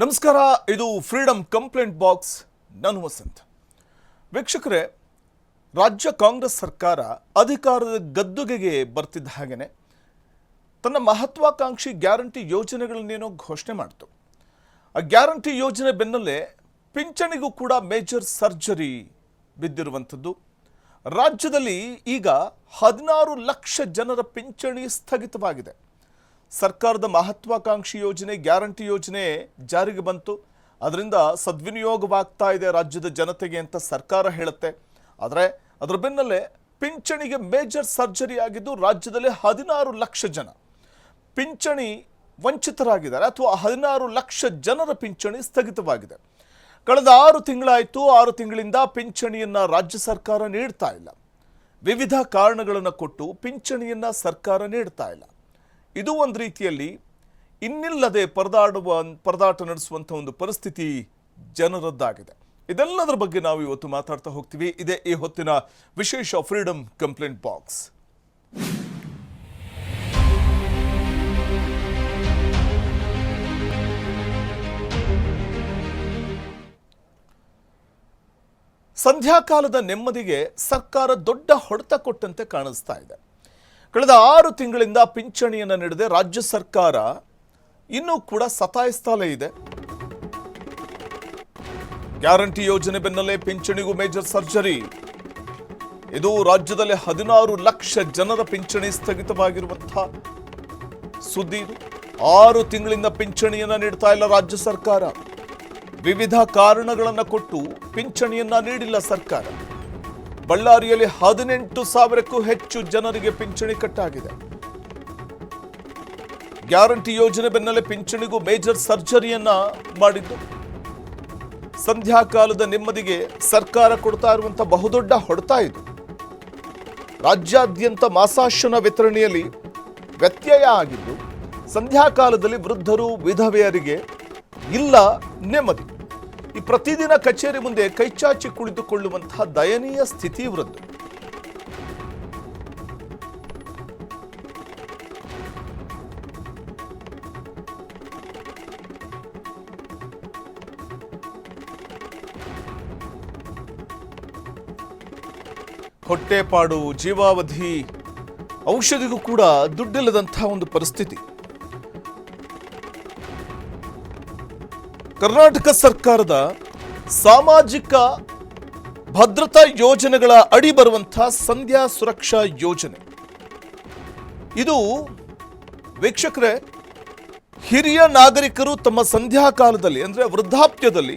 ನಮಸ್ಕಾರ. ಇದು freedom complaint box. ನಾನು ವಸಂತ್. ವೀಕ್ಷಕರೇ, ರಾಜ್ಯ ಕಾಂಗ್ರೆಸ್ ಸರ್ಕಾರ ಅಧಿಕಾರದ ಗದ್ದುಗೆಗೆ ಬರ್ತಿದ್ದ ಹಾಗೆಯೇ ತನ್ನ ಮಹತ್ವಾಕಾಂಕ್ಷಿ ಗ್ಯಾರಂಟಿ ಯೋಜನೆಗಳನ್ನೇನೋ ಘೋಷಣೆ ಮಾಡಿತು. ಆ ಗ್ಯಾರಂಟಿ ಯೋಜನೆ ಬೆನ್ನಲ್ಲೇ ಪಿಂಚಣಿಗೂ ಕೂಡ ಮೇಜರ್ ಸರ್ಜರಿ ಬಿದ್ದಿರುವಂಥದ್ದು. ರಾಜ್ಯದಲ್ಲಿ ಈಗ 16 ಲಕ್ಷ ಜನರ ಪಿಂಚಣಿ ಸ್ಥಗಿತವಾಗಿದೆ. ಸರ್ಕಾರದ ಮಹತ್ವಾಕಾಂಕ್ಷಿ ಯೋಜನೆ ಗ್ಯಾರಂಟಿ ಯೋಜನೆ ಜಾರಿಗೆ ಬಂತು. ಅದರಿಂದ ಸದ್ವಿನಿಯೋಗವಾಗ್ತಾ ಇದೆ ರಾಜ್ಯದ ಜನತೆಗೆ ಅಂತ ಸರ್ಕಾರ ಹೇಳುತ್ತೆ. ಆದರೆ ಅದರ ಬೆನ್ನಲ್ಲೇ ಪಿಂಚಣಿಗೆ ಮೇಜರ್ ಸರ್ಜರಿ ಆಗಿದ್ದು ರಾಜ್ಯದಲ್ಲಿ 16 ಲಕ್ಷ ಜನ ಪಿಂಚಣಿ ವಂಚಿತರಾಗಿದ್ದಾರೆ, ಅಥವಾ 16 ಲಕ್ಷ ಜನರ ಪಿಂಚಣಿ ಸ್ಥಗಿತವಾಗಿದೆ. ಕಳೆದ 6 ತಿಂಗಳಾಯಿತು. 6 ತಿಂಗಳಿಂದ ಪಿಂಚಣಿಯನ್ನು ರಾಜ್ಯ ಸರ್ಕಾರ ನೀಡ್ತಾ ಇಲ್ಲ. ವಿವಿಧ ಕಾರಣಗಳನ್ನು ಕೊಟ್ಟು ಪಿಂಚಣಿಯನ್ನು ಸರ್ಕಾರ ನೀಡ್ತಾ ಇಲ್ಲ. ಇದು ಒಂದು ರೀತಿಯಲ್ಲಿ ಇನ್ನಿಲ್ಲದೆ ಪರದಾಟ ನಡೆಸುವಂಥ ಒಂದು ಪರಿಸ್ಥಿತಿ ಜನರದ್ದಾಗಿದೆ. ಇದೆಲ್ಲದರ ಬಗ್ಗೆ ನಾವು ಇವತ್ತು ಮಾತಾಡ್ತಾ ಹೋಗ್ತೀವಿ. ಇದೇ ಈ ಹೊತ್ತಿನ ವಿಶೇಷ ಫ್ರೀಡಮ್ ಕಂಪ್ಲೇಂಟ್ ಬಾಕ್ಸ್. ಸಂಧ್ಯಾಕಾಲದ ನೆಮ್ಮದಿಗೆ ಸರ್ಕಾರ ದೊಡ್ಡ ಹೊಡೆತ ಕೊಟ್ಟಂತೆ ಕಾಣಿಸ್ತಾ ಇದೆ. ಕಳೆದ 6 ತಿಂಗಳಿಂದ ಪಿಂಚಣಿಯನ್ನು ನೀಡದೆ ರಾಜ್ಯ ಸರ್ಕಾರ ಇನ್ನೂ ಕೂಡ ಸತಾಯಿಸ್ತಲೇ ಇದೆ. ಗ್ಯಾರಂಟಿ ಯೋಜನೆ ಬೆನ್ನಲ್ಲೇ ಪಿಂಚಣಿಗೂ ಮೇಜರ್ ಸರ್ಜರಿ. ಇದು ರಾಜ್ಯದಲ್ಲಿ 16 ಲಕ್ಷ ಜನರ ಪಿಂಚಣಿ ಸ್ಥಗಿತವಾಗಿರುವಂತಹ ಸುದ್ದಿ. 6 ತಿಂಗಳಿಂದ ಪಿಂಚಣಿಯನ್ನು ನೀಡ್ತಾ ಇಲ್ಲ ರಾಜ್ಯ ಸರ್ಕಾರ. ವಿವಿಧ ಕಾರಣಗಳನ್ನು ಕೊಟ್ಟು ಪಿಂಚಣಿಯನ್ನ ನೀಡಿಲ್ಲ ಸರ್ಕಾರ. ಬಳ್ಳಾರಿಯಲ್ಲಿ 18,000ಕ್ಕೂ ಹೆಚ್ಚು ಜನರಿಗೆ ಪಿಂಚಣಿ ಕಟ್ಟಾಗಿದೆ. ಗ್ಯಾರಂಟಿ ಯೋಜನೆ ಬೆನ್ನಲ್ಲೇ ಪಿಂಚಣಿಗೂ ಮೇಜರ್ ಸರ್ಜರಿಯನ್ನ ಮಾಡಿದ್ದು. ಸಂಧ್ಯಾಕಾಲದ ನೆಮ್ಮದಿಗೆ ಸರ್ಕಾರ ಕೊಡ್ತಾ ಇರುವಂತಹ ಬಹುದೊಡ್ಡ ಹೊಡೆತ ಇದು. ರಾಜ್ಯಾದ್ಯಂತ ಮಾಸಾಶನ ವಿತರಣೆಯಲ್ಲಿ ವ್ಯತ್ಯಯ ಆಗಿದ್ದು, ಸಂಧ್ಯಾಕಾಲದಲ್ಲಿ ವೃದ್ಧರು ವಿಧವೆಯರಿಗೆ ಇಲ್ಲ ನೆಮ್ಮದಿ. ಈ ಪ್ರತಿದಿನ ಕಚೇರಿ ಮುಂದೆ ಕೈಚಾಚಿ ಕುಳಿತುಕೊಳ್ಳುವಂತಹ ದಯನೀಯ ಸ್ಥಿತಿ ಇವರದ್ದು. ಹೊಟ್ಟೆಪಾಡು, ಜೀವಾವಧಿ ಔಷಧಿಗೂ ಕೂಡ ದುಡ್ಡಿಲ್ಲದಂತಹ ಒಂದು ಪರಿಸ್ಥಿತಿ. ಕರ್ನಾಟಕ ಸರ್ಕಾರದ ಸಾಮಾಜಿಕ ಭದ್ರತಾ ಯೋಜನೆಗಳ ಅಡಿ ಬರುವಂತಹ ಸಂಧ್ಯಾ ಸುರಕ್ಷಾ ಯೋಜನೆ ಇದು. ವೀಕ್ಷಕರೇ, ಹಿರಿಯ ನಾಗರಿಕರು ತಮ್ಮ ಸಂಧ್ಯಾಕಾಲದಲ್ಲಿ ಅಂದರೆ ವೃದ್ಧಾಪ್ಯದಲ್ಲಿ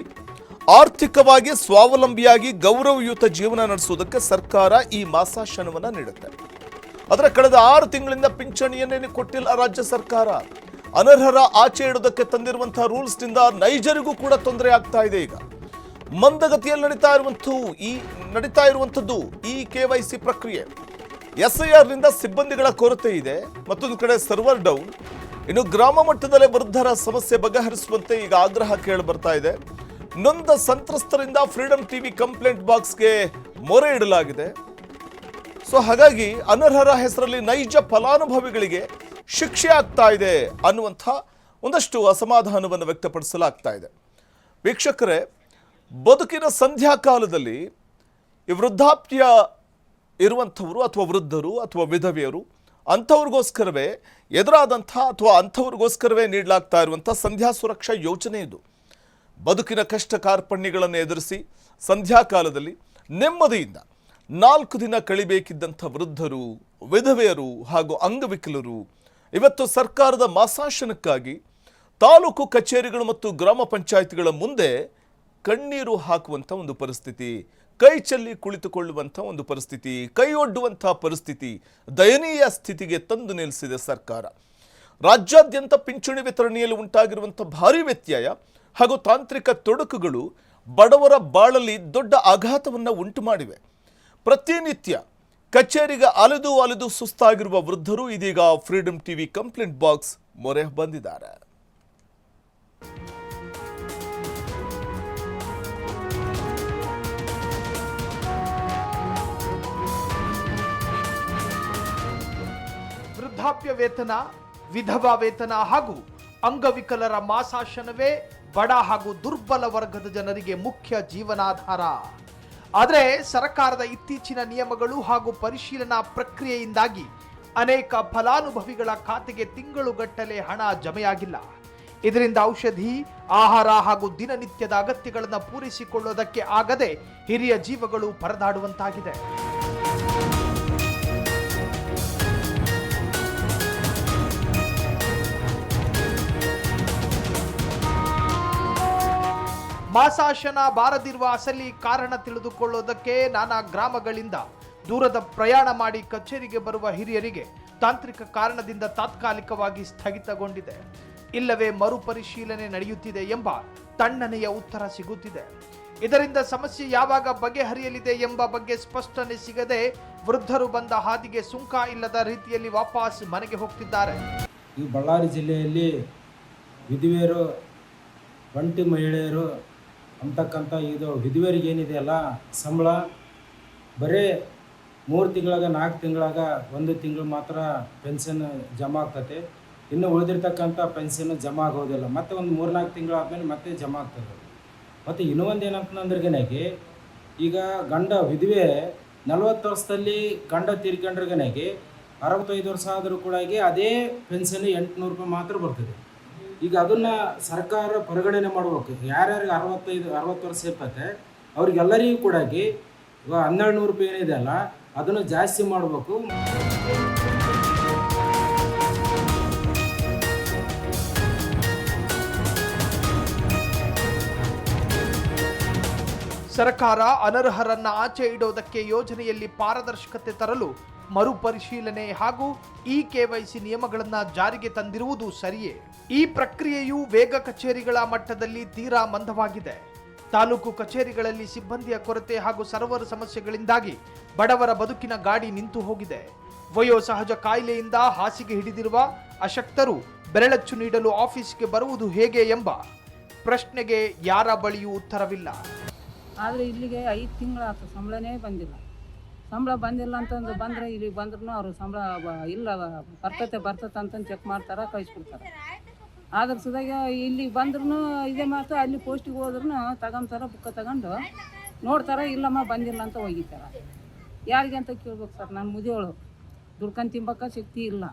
ಆರ್ಥಿಕವಾಗಿ ಸ್ವಾವಲಂಬಿಯಾಗಿ ಗೌರವಯುತ ಜೀವನ ನಡೆಸುವುದಕ್ಕೆ ಸರ್ಕಾರ ಈ ಮಾಸಾಶನವನ್ನು ನೀಡುತ್ತೆ. ಆದರೆ ಕಳೆದ 6 ತಿಂಗಳಿಂದ ಪಿಂಚಣಿಯನ್ನೇ ಕೊಟ್ಟಿಲ್ಲ ರಾಜ್ಯ ಸರ್ಕಾರ. ಅನರ್ಹರ ಆಚೆ ಇಡೋದಕ್ಕೆ ತಂದಿರುವಂತಹ ರೂಲ್ಸ್ನಿಂದ ನೈಜರಿಗೂ ಕೂಡ ತೊಂದರೆ ಆಗ್ತಾ ಇದೆ. ಈಗ ಮಂದಗತಿಯಲ್ಲಿ ನಡೀತಾ ಇರುವಂಥದ್ದು ಈ KYC ಪ್ರಕ್ರಿಯೆ. SIR ನಿಂದ ಸಿಬ್ಬಂದಿಗಳ ಕೊರತೆ ಇದೆ. ಮತ್ತೊಂದು ಕಡೆ ಸರ್ವರ್ ಡೌನ್. ಇನ್ನು ಗ್ರಾಮ ಮಟ್ಟದಲ್ಲೇ ವೃದ್ಧರ ಸಮಸ್ಯೆ ಬಗೆಹರಿಸುವಂತೆ ಈಗ ಆಗ್ರಹ ಕೇಳಿ ಬರ್ತಾ ಇದೆ. ನೊಂದ ಸಂತ್ರಸ್ತರಿಂದ ಫ್ರೀಡಮ್ ಟಿವಿ ಕಂಪ್ಲೇಂಟ್ ಬಾಕ್ಸ್ಗೆ ಮೊರೆ ಇಡಲಾಗಿದೆ. ಸೊ ಹಾಗಾಗಿ ಅನರ್ಹರ ಹೆಸರಲ್ಲಿ ನೈಜ ಫಲಾನುಭವಿಗಳಿಗೆ ಶಿಕ್ಷೆ ಆಗ್ತಾ ಇದೆ ಅನ್ನುವಂಥ ಒಂದಷ್ಟು ಅಸಮಾಧಾನವನ್ನು ವ್ಯಕ್ತಪಡಿಸಲಾಗ್ತಾ ಇದೆ. ವೀಕ್ಷಕರೇ, ಬದುಕಿನ ಸಂಧ್ಯಾಕಾಲದಲ್ಲಿ ಈ ವೃದ್ಧಾಪ್ಯ ಇರುವಂಥವರು ಅಥವಾ ವೃದ್ಧರು ಅಥವಾ ವಿಧವೆಯರು ಅಂಥವ್ರಿಗೋಸ್ಕರವೇ ಅಂಥವ್ರಿಗೋಸ್ಕರವೇ ನೀಡಲಾಗ್ತಾ ಇರುವಂಥ ಸಂಧ್ಯಾ ಸುರಕ್ಷಾ ಯೋಜನೆ ಇದು. ಬದುಕಿನ ಕಷ್ಟ ಕಾರ್ಪಣ್ಯಗಳನ್ನು ಎದುರಿಸಿ ಸಂಧ್ಯಾಕಾಲದಲ್ಲಿ ನೆಮ್ಮದಿಯಿಂದ 4 ದಿನ ಕಳಿಬೇಕಿದ್ದಂಥ ವೃದ್ಧರು, ವಿಧವೆಯರು ಹಾಗೂ ಅಂಗವಿಕಲರು ಇವತ್ತು ಸರ್ಕಾರದ ಮಾಸಾಶನಕ್ಕಾಗಿ ತಾಲೂಕು ಕಚೇರಿಗಳು ಮತ್ತು ಗ್ರಾಮ ಪಂಚಾಯಿತಿಗಳ ಮುಂದೆ ಕಣ್ಣೀರು ಹಾಕುವಂಥ ಒಂದು ಪರಿಸ್ಥಿತಿ, ಕೈ ಚೆಲ್ಲಿ ಕುಳಿತುಕೊಳ್ಳುವಂಥ ಒಂದು ಪರಿಸ್ಥಿತಿ, ಕೈ ಒಡ್ಡುವಂಥ ಪರಿಸ್ಥಿತಿ, ದಯನೀಯ ಸ್ಥಿತಿಗೆ ತಂದು ನಿಲ್ಲಿಸಿದೆ ಸರ್ಕಾರ. ರಾಜ್ಯಾದ್ಯಂತ ಪಿಂಚಣಿ ವಿತರಣೆಯಲ್ಲಿ ಉಂಟಾಗಿರುವಂಥ ಭಾರೀ ವ್ಯತ್ಯಯ ಹಾಗೂ ತಾಂತ್ರಿಕ ತೊಡಕುಗಳು ಬಡವರ ಬಾಳಲ್ಲಿ ದೊಡ್ಡ ಆಘಾತವನ್ನು ಉಂಟು ಮಾಡಿವೆ. ಪ್ರತಿನಿತ್ಯ ಕಚೇರಿಗೆ ಅಲೆದು ಸುಸ್ತಾಗಿರುವ ವೃದ್ಧರು ಇದೀಗ ಫ್ರೀಡಮ್ ಟಿವಿ ಕಂಪ್ಲೇಂಟ್ ಬಾಕ್ಸ್ ಮೊರೆ ಬಂದಿದ್ದಾರೆ. ವೃದ್ಧಾಪ್ಯ ವೇತನ, ವಿಧವಾ ವೇತನ ಹಾಗೂ ಅಂಗವಿಕಲರ ಮಾಸಾಶನವೇ ಬಡ ಹಾಗೂ ದುರ್ಬಲ ವರ್ಗದ ಜನರಿಗೆ ಮುಖ್ಯ ಜೀವನಾಧಾರ. ಆದರೆ ಸರ್ಕಾರದ ಇತ್ತೀಚಿನ ನಿಯಮಗಳು ಹಾಗೂ ಪರಿಶೀಲನಾ ಪ್ರಕ್ರಿಯೆಯಿಂದಾಗಿ ಅನೇಕ ಫಲಾನುಭವಿಗಳ ಖಾತೆಗೆ ತಿಂಗಳುಗಟ್ಟಲೆ ಹಣ ಜಮೆಯಾಗಿಲ್ಲ. ಇದರಿಂದ ಔಷಧಿ, ಆಹಾರ ಹಾಗೂ ದಿನನಿತ್ಯದ ಅಗತ್ಯಗಳನ್ನು ಪೂರೈಸಿಕೊಳ್ಳುವುದಕ್ಕೆ ಆಗದೆ ಹಿರಿಯ ಜೀವಗಳು ಪರದಾಡುವಂತಾಗಿದೆ. ಮಾಸಾಶನ ಬಾರದಿರುವ ಅಸಲಿ ಕಾರಣ ತಿಳಿದುಕೊಳ್ಳುವುದಕ್ಕೆ ನಾನಾ ಗ್ರಾಮಗಳಿಂದ ದೂರದ ಪ್ರಯಾಣ ಮಾಡಿ ಕಚೇರಿಗೆ ಬರುವ ಹಿರಿಯರಿಗೆ ತಾಂತ್ರಿಕ ಕಾರಣದಿಂದ ತಾತ್ಕಾಲಿಕವಾಗಿ ಸ್ಥಗಿತಗೊಂಡಿದೆ, ಇಲ್ಲವೇ ಮರುಪರಿಶೀಲನೆ ನಡೆಯುತ್ತಿದೆ ಎಂಬ ತಣ್ಣನೆಯ ಉತ್ತರ ಸಿಗುತ್ತಿದೆ. ಇದರಿಂದ ಸಮಸ್ಯೆ ಯಾವಾಗ ಬಗೆಹರಿಯಲಿದೆ ಎಂಬ ಬಗ್ಗೆ ಸ್ಪಷ್ಟನೆ ಸಿಗದೆ ವೃದ್ಧರು ಬಂದ ಹಾದಿಗೆ ಸುಂಕ ಇಲ್ಲದ ರೀತಿಯಲ್ಲಿ ವಾಪಸ್ ಮನೆಗೆ ಹೋಗ್ತಿದ್ದಾರೆ. ಈ ಬಳ್ಳಾರಿ ಜಿಲ್ಲೆಯಲ್ಲಿ ವಿಧವೆಯರು, ಒಂಟಿ ಮಹಿಳೆಯರು ಅಂತಕ್ಕಂಥ ಇದು ವಿಧವೆಯರಿಗೆ ಏನಿದೆಯಲ್ಲ ಸಂಬಳ ಬರೀ 3 ತಿಂಗಳಾಗ 4 ತಿಂಗಳಾಗ 1 ತಿಂಗಳು ಮಾತ್ರ ಪೆನ್ಷನ್ ಜಮಾ ಆಗ್ತದೆ. ಇನ್ನು ಉಳಿದಿರ್ತಕ್ಕಂಥ ಪೆನ್ಷನ್ ಜಮಾ ಆಗೋದಿಲ್ಲ. ಮತ್ತು ಒಂದು 3-4 ತಿಂಗಳಾದ್ಮೇಲೆ ಮತ್ತೆ ಜಮಾ ಆಗ್ತದೆ. ಮತ್ತು ಇನ್ನೂ ಒಂದು ಏನಂತಂದ್ರಿಗನೆಗೆ ಈಗ ಗಂಡ ವಿಧವೆ 40 ವರ್ಷದಲ್ಲಿ ಗಂಡ ತೀರ್ಕೊಂಡ್ರಿಗನೆಗೆ 65 ವರ್ಷ ಆದರೂ ಕೂಡ ಅದೇ ಪೆನ್ಷನ್ 800 ರೂಪಾಯಿ ಮಾತ್ರ ಬರ್ತದೆ. ಈಗ ಅದನ್ನು ಸರ್ಕಾರ ಪರಿಗಣನೆ ಮಾಡಬೇಕು. ಯಾರ್ಯಾರಿಗೆ 60 ವರ್ಷ ಇರ್ತದೆ ಅವ್ರಿಗೆಲ್ಲರಿಗೂ ಕೂಡ 1200 ರೂಪಾಯಿ ಏನಿದೆ ಅಲ್ಲ ಅದನ್ನು ಜಾಸ್ತಿ ಮಾಡಬೇಕು. ಸರ್ಕಾರ ಅನರ್ಹರನ್ನ ಆಚೆ ಇಡೋದಕ್ಕೆ ಯೋಜನೆಯಲ್ಲಿ ಪಾರದರ್ಶಕತೆ ತರಲು ಮರುಪರಿಶೀಲನೆ ಹಾಗೂ KYC ನಿಯಮಗಳನ್ನ ಜಾರಿಗೆ ತಂದಿರುವುದು ಸರಿಯೇ? ಈ ಪ್ರಕ್ರಿಯೆಯು ವೇಗ ಕಚೇರಿಗಳ ಮಟ್ಟದಲ್ಲಿ ತೀರಾ ಮಂದವಾಗಿದೆ. ತಾಲೂಕು ಕಚೇರಿಗಳಲ್ಲಿ ಸಿಬ್ಬಂದಿಯ ಕೊರತೆ ಹಾಗೂ ಸರ್ವರ್ ಸಮಸ್ಯೆಗಳಿಂದಾಗಿ ಬಡವರ ಬದುಕಿನ ಗಾಡಿ ನಿಂತು ಹೋಗಿದೆ. ವಯೋಸಹಜ ಕಾಯಿಲೆಯಿಂದ ಹಾಸಿಗೆ ಹಿಡಿದಿರುವ ಅಶಕ್ತರು ಬೆರಳಚ್ಚು ನೀಡಲು ಆಫೀಸ್ಗೆ ಬರುವುದು ಹೇಗೆ ಎಂಬ ಪ್ರಶ್ನೆಗೆ ಯಾರ ಬಳಿಯೂ ಉತ್ತರವಿಲ್ಲ. ಆದರೆ ಇಲ್ಲಿಗೆ 5 ತಿಂಗಳಾಯ್ತು, ಸಂಬಳನೇ ಬಂದಿಲ್ಲ. ಸಂಬಳ ಬಂದಿಲ್ಲ ಅಂತಂದು ಬಂದರೆ ಇಲ್ಲಿಗೆ ಬಂದ್ರೂ ಅವರು ಸಂಬಳ ಇಲ್ಲ ಬರ್ತತೆ ಅಂತಂದು ಚೆಕ್ ಮಾಡ್ತಾರೆ, ಕಳಿಸ್ಬಿಡ್ತಾರೆ. ಆದ್ರೆ ಸುದಾಗ ಇಲ್ಲಿಗೆ ಬಂದ್ರೂ ಇದೇ ಮಾತು, ಅಲ್ಲಿ ಪೋಸ್ಟಿಗೆ ಹೋದ್ರೂ ತಗೊಂತಾರೆ, ಬುಕ್ಕ ತಗೊಂಡು ನೋಡ್ತಾರೆ, ಇಲ್ಲಮ್ಮ ಬಂದಿಲ್ಲ ಅಂತ ಹೋಗಿತಾರೆ. ಯಾರಿಗೆ ಅಂತ ಕೇಳ್ಬೇಕು ಸರ್? ನಾನು ಮುದಿಯೋಳು, ದುಡ್ಕೊಂಡು ತಿಂಬಕ್ಕ ಶಕ್ತಿ ಇಲ್ಲ.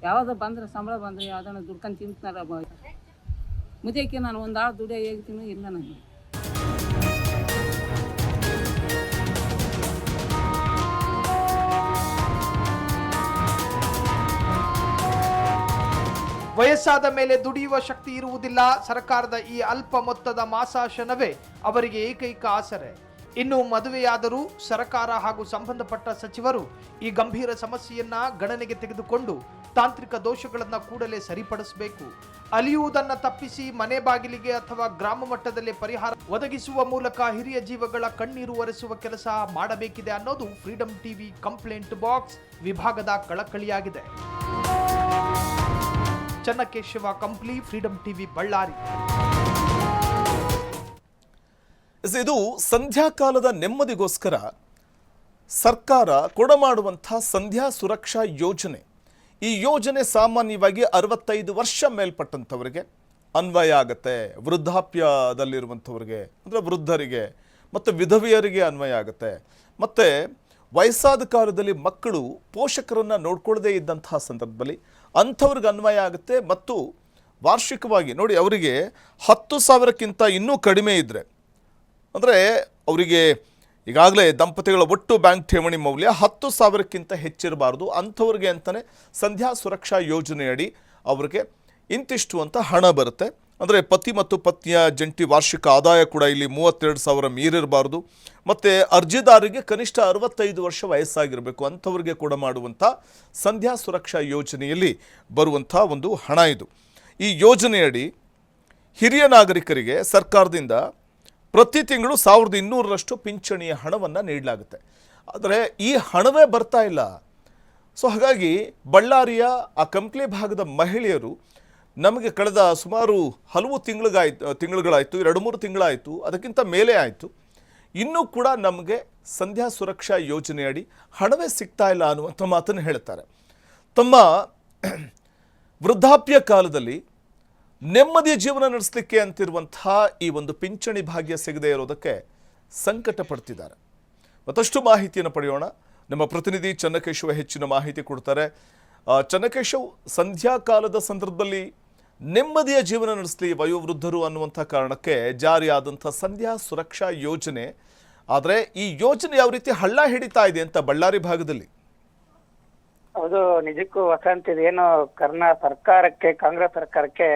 ಯಾವುದೋ ಬಂದರೆ ಸಂಬಳ ಬಂದರೆ ಯಾವುದನ್ನ ದುಡ್ಕೊಂಡು ತಿಂತಾರ ಮುದಿಯಕ್ಕೆ ನಾನು ಒಂದು ಆಳು ದುಡಿಯೋ ಹೇಳ್ತೀನಿ ಇಲ್ಲ ನನಗೆ. ವಯಸ್ಸಾದ ಮೇಲೆ ದುಡಿಯುವ ಶಕ್ತಿ ಇರುವುದಿಲ್ಲ. ಸರ್ಕಾರದ ಈ ಅಲ್ಪ ಮೊತ್ತದ ಮಾಸಾಶನವೇ ಅವರಿಗೆ ಏಕೈಕ ಆಸರೆ. ಇನ್ನು ಮದುವೆಯಾದರೂ ಸರ್ಕಾರ ಹಾಗೂ ಸಂಬಂಧಪಟ್ಟ ಸಚಿವರು ಈ ಗಂಭೀರ ಸಮಸ್ಯೆಯನ್ನ ಗಣನೆಗೆ ತೆಗೆದುಕೊಂಡು ತಾಂತ್ರಿಕ ದೋಷಗಳನ್ನು ಕೂಡಲೇ ಸರಿಪಡಿಸಬೇಕು. ಅಲಿಯುವುದನ್ನು ತಪ್ಪಿಸಿ ಮನೆ ಬಾಗಿಲಿಗೆ ಅಥವಾ ಗ್ರಾಮ ಮಟ್ಟದಲ್ಲಿ ಪರಿಹಾರ ಒದಗಿಸುವ ಮೂಲಕ ಹಿರಿಯ ಜೀವಗಳ ಕಣ್ಣೀರು ಒರೆಸುವ ಕೆಲಸ ಮಾಡಬೇಕಿದೆ ಅನ್ನೋದು ಫ್ರೀಡಂ ಟಿವಿ ಕಂಪ್ಲೇಂಟ್ ಬಾಕ್ಸ್ ವಿಭಾಗದ ಕಳಕಳಿಯಾಗಿದೆ. Channakeshava Kampli, freedom TV, Ballari. ಇದು ಸಂಧ್ಯಾಕಾಲದ ನೆಮ್ಮದಿಗೋಸ್ಕರ ಸರ್ಕಾರ ಕೊಡಮಾಡುವಂಥ ಸಂಧ್ಯಾ ಸುರಕ್ಷಾ ಯೋಜನೆ. ಈ ಯೋಜನೆ ಸಾಮಾನ್ಯವಾಗಿ 65 ವರ್ಷ ಮೇಲ್ಪಟ್ಟಂಥವರಿಗೆ ಅನ್ವಯ ಆಗುತ್ತೆ. ವೃದ್ಧಾಪ್ಯದಲ್ಲಿರುವಂಥವ್ರಿಗೆ ಅಂದರೆ ವೃದ್ಧರಿಗೆ ಮತ್ತು ವಿಧವೆಯರಿಗೆ ಅನ್ವಯ ಆಗುತ್ತೆ. ಮತ್ತು ವಯಸ್ಸಾದ ಕಾಲದಲ್ಲಿ ಮಕ್ಕಳು ಪೋಷಕರನ್ನು ನೋಡ್ಕೊಳ್ಳದೇ ಇದ್ದಂತಹ ಸಂದರ್ಭದಲ್ಲಿ ಅಂಥವ್ರಿಗೆ ಅನ್ವಯ ಆಗುತ್ತೆ. ಮತ್ತು ವಾರ್ಷಿಕವಾಗಿ ನೋಡಿ, ಅವರಿಗೆ 10,000ಕ್ಕಿಂತ ಇನ್ನೂ ಕಡಿಮೆ ಇದ್ದರೆ, ಅಂದರೆ ಅವರಿಗೆ ಈಗಾಗಲೇ ದಂಪತಿಗಳ ಒಟ್ಟು ಬ್ಯಾಂಕ್ ಠೇವಣಿ ಮೌಲ್ಯ 10,000ಕ್ಕಿಂತ ಹೆಚ್ಚಿರಬಾರ್ದು. ಅಂಥವ್ರಿಗೆ ಅಂತಲೇ ಸಂಧ್ಯಾ ಸುರಕ್ಷಾ ಯೋಜನೆಯಡಿ ಅವರಿಗೆ ಇಂತಿಷ್ಟು ಅಂತ ಹಣ ಬರುತ್ತೆ. ಅಂದರೆ ಪತಿ ಮತ್ತು ಪತ್ನಿಯ ಜಂಟಿ ವಾರ್ಷಿಕ ಆದಾಯ ಕೂಡ ಇಲ್ಲಿ 32,000 ಮೀರಿರಬಾರ್ದು. ಮತ್ತು ಅರ್ಜಿದಾರರಿಗೆ ಕನಿಷ್ಠ 65 ವರ್ಷ ವಯಸ್ಸಾಗಿರಬೇಕು. ಅಂಥವ್ರಿಗೆ ಕೂಡ ಮಾಡುವಂಥ ಸಂಧ್ಯಾ ಸುರಕ್ಷಾ ಯೋಜನೆಯಲ್ಲಿ ಬರುವಂಥ ಒಂದು ಹಣ ಇದು. ಈ ಯೋಜನೆಯಡಿ ಹಿರಿಯ ನಾಗರಿಕರಿಗೆ ಸರ್ಕಾರದಿಂದ ಪ್ರತಿ ತಿಂಗಳು 1,200ರಷ್ಟು ಪಿಂಚಣಿಯ ಹಣವನ್ನು ನೀಡಲಾಗುತ್ತೆ. ಆದರೆ ಈ ಹಣವೇ ಬರ್ತಾ ಇಲ್ಲ. ಸೊ ಹಾಗಾಗಿ ಬಳ್ಳಾರಿಯ ಆ ಕಂಪ್ಲಿ ಭಾಗದ ಮಹಿಳೆಯರು ನಮಗೆ ಕಳೆದ ಸುಮಾರು ಹಲವು ತಿಂಗಳುಗಳಾಯಿತು, 2-3 ತಿಂಗಳಾಯಿತು, ಅದಕ್ಕಿಂತ ಮೇಲೆ ಆಯಿತು, ಇನ್ನೂ ಕೂಡ ನಮಗೆ ಸಂಧ್ಯಾ ಸುರಕ್ಷಾ ಯೋಜನೆಯಡಿ ಹಣವೇ ಸಿಗ್ತಾ ಇಲ್ಲ ಅನ್ನುವಂಥ ಮಾತನ್ನು ಹೇಳ್ತಾರೆ. ತಮ್ಮ ವೃದ್ಧಾಪ್ಯ ಕಾಲದಲ್ಲಿ ನೆಮ್ಮದಿಯ ಜೀವನ ನಡೆಸಲಿಕ್ಕೆ ಅಂತಿರುವಂತಹ ಈ ಒಂದು ಪಿಂಚಣಿ ಭಾಗ್ಯ ಸಿಗದೇ ಇರೋದಕ್ಕೆ ಸಂಕಟ ಪಡ್ತಿದ್ದಾರೆ. ಮತ್ತಷ್ಟು ಮಾಹಿತಿಯನ್ನು ಪಡೆಯೋಣ. ನಮ್ಮ ಪ್ರತಿನಿಧಿ ಚನ್ನಕೇಶವ ಹೆಚ್ಚಿನ ಮಾಹಿತಿ ಕೊಡ್ತಾರೆ. ಚನ್ನಕೇಶವ್, ಸಂಧ್ಯಾ ಕಾಲದ ಸಂದರ್ಭದಲ್ಲಿ ನೆಮ್ಮದಿಯ ಜೀವನ ನಡೆಸಲಿ ವಯೋವೃದ್ಧರು ಅನ್ನುವಂಥ ಕಾರಣಕ್ಕೆ ಜಾರಿಯಾದಂಥ ಸಂಧ್ಯಾ ಸುರಕ್ಷಾ ಯೋಜನೆ. ಆದರೆ ಈ ಯೋಜನೆ ಯಾವ ರೀತಿ ಹಳ್ಳ ಹಿಡಿತಾ ಇದೆ ಅಂತ ಬಳ್ಳಾರಿ ಭಾಗದಲ್ಲಿ? ಹೌದು, ನಿಜಕ್ಕೂ ವಸಂತ, ಇದೇನು ಸರ್ಕಾರಕ್ಕೆ, ಕಾಂಗ್ರೆಸ್ ಸರ್ಕಾರಕ್ಕೆ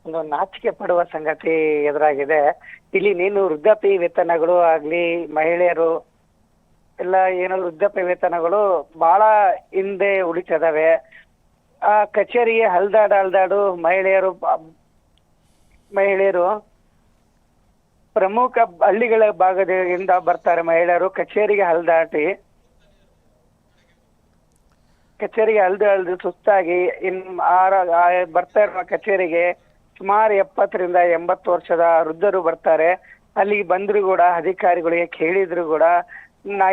ಒಂದು ನಾಚಿಕೆ ಪಡುವ ಸಂಗತಿ ಎದುರಾಗಿದೆ. ಇಲ್ಲಿ ನೀನು ವೃದ್ಧಾಪ್ಯ ವೇತನಗಳು ಆಗ್ಲಿ, ಮಹಿಳೆಯರು ಎಲ್ಲ ಏನೋ ವೃದ್ಧಾಪ್ಯ ವೇತನಗಳು ಬಹಳ ಹಿಂದೆ ಉಳಿತದವೆ. ಆ ಕಚೇರಿಗೆ ಹಲ್ದಾಡು ಮಹಿಳೆಯರು ಪ್ರಮುಖ ಹಳ್ಳಿಗಳ ಭಾಗದಿಂದ ಬರ್ತಾರೆ. ಮಹಿಳೆಯರು ಕಚೇರಿಗೆ ಹಲ್ದಾಡಿ ಸುಸ್ತಾಗಿ ಬರ್ತಾ ಇರುವ ಕಚೇರಿಗೆ ಸುಮಾರು 70ರಿಂದ 80 ವರ್ಷದ ವೃದ್ಧರು ಬರ್ತಾರೆ. ಅಲ್ಲಿಗೆ ಬಂದ್ರು ಕೂಡ ಅಧಿಕಾರಿಗಳಿಗೆ ಕೇಳಿದ್ರು ಕೂಡ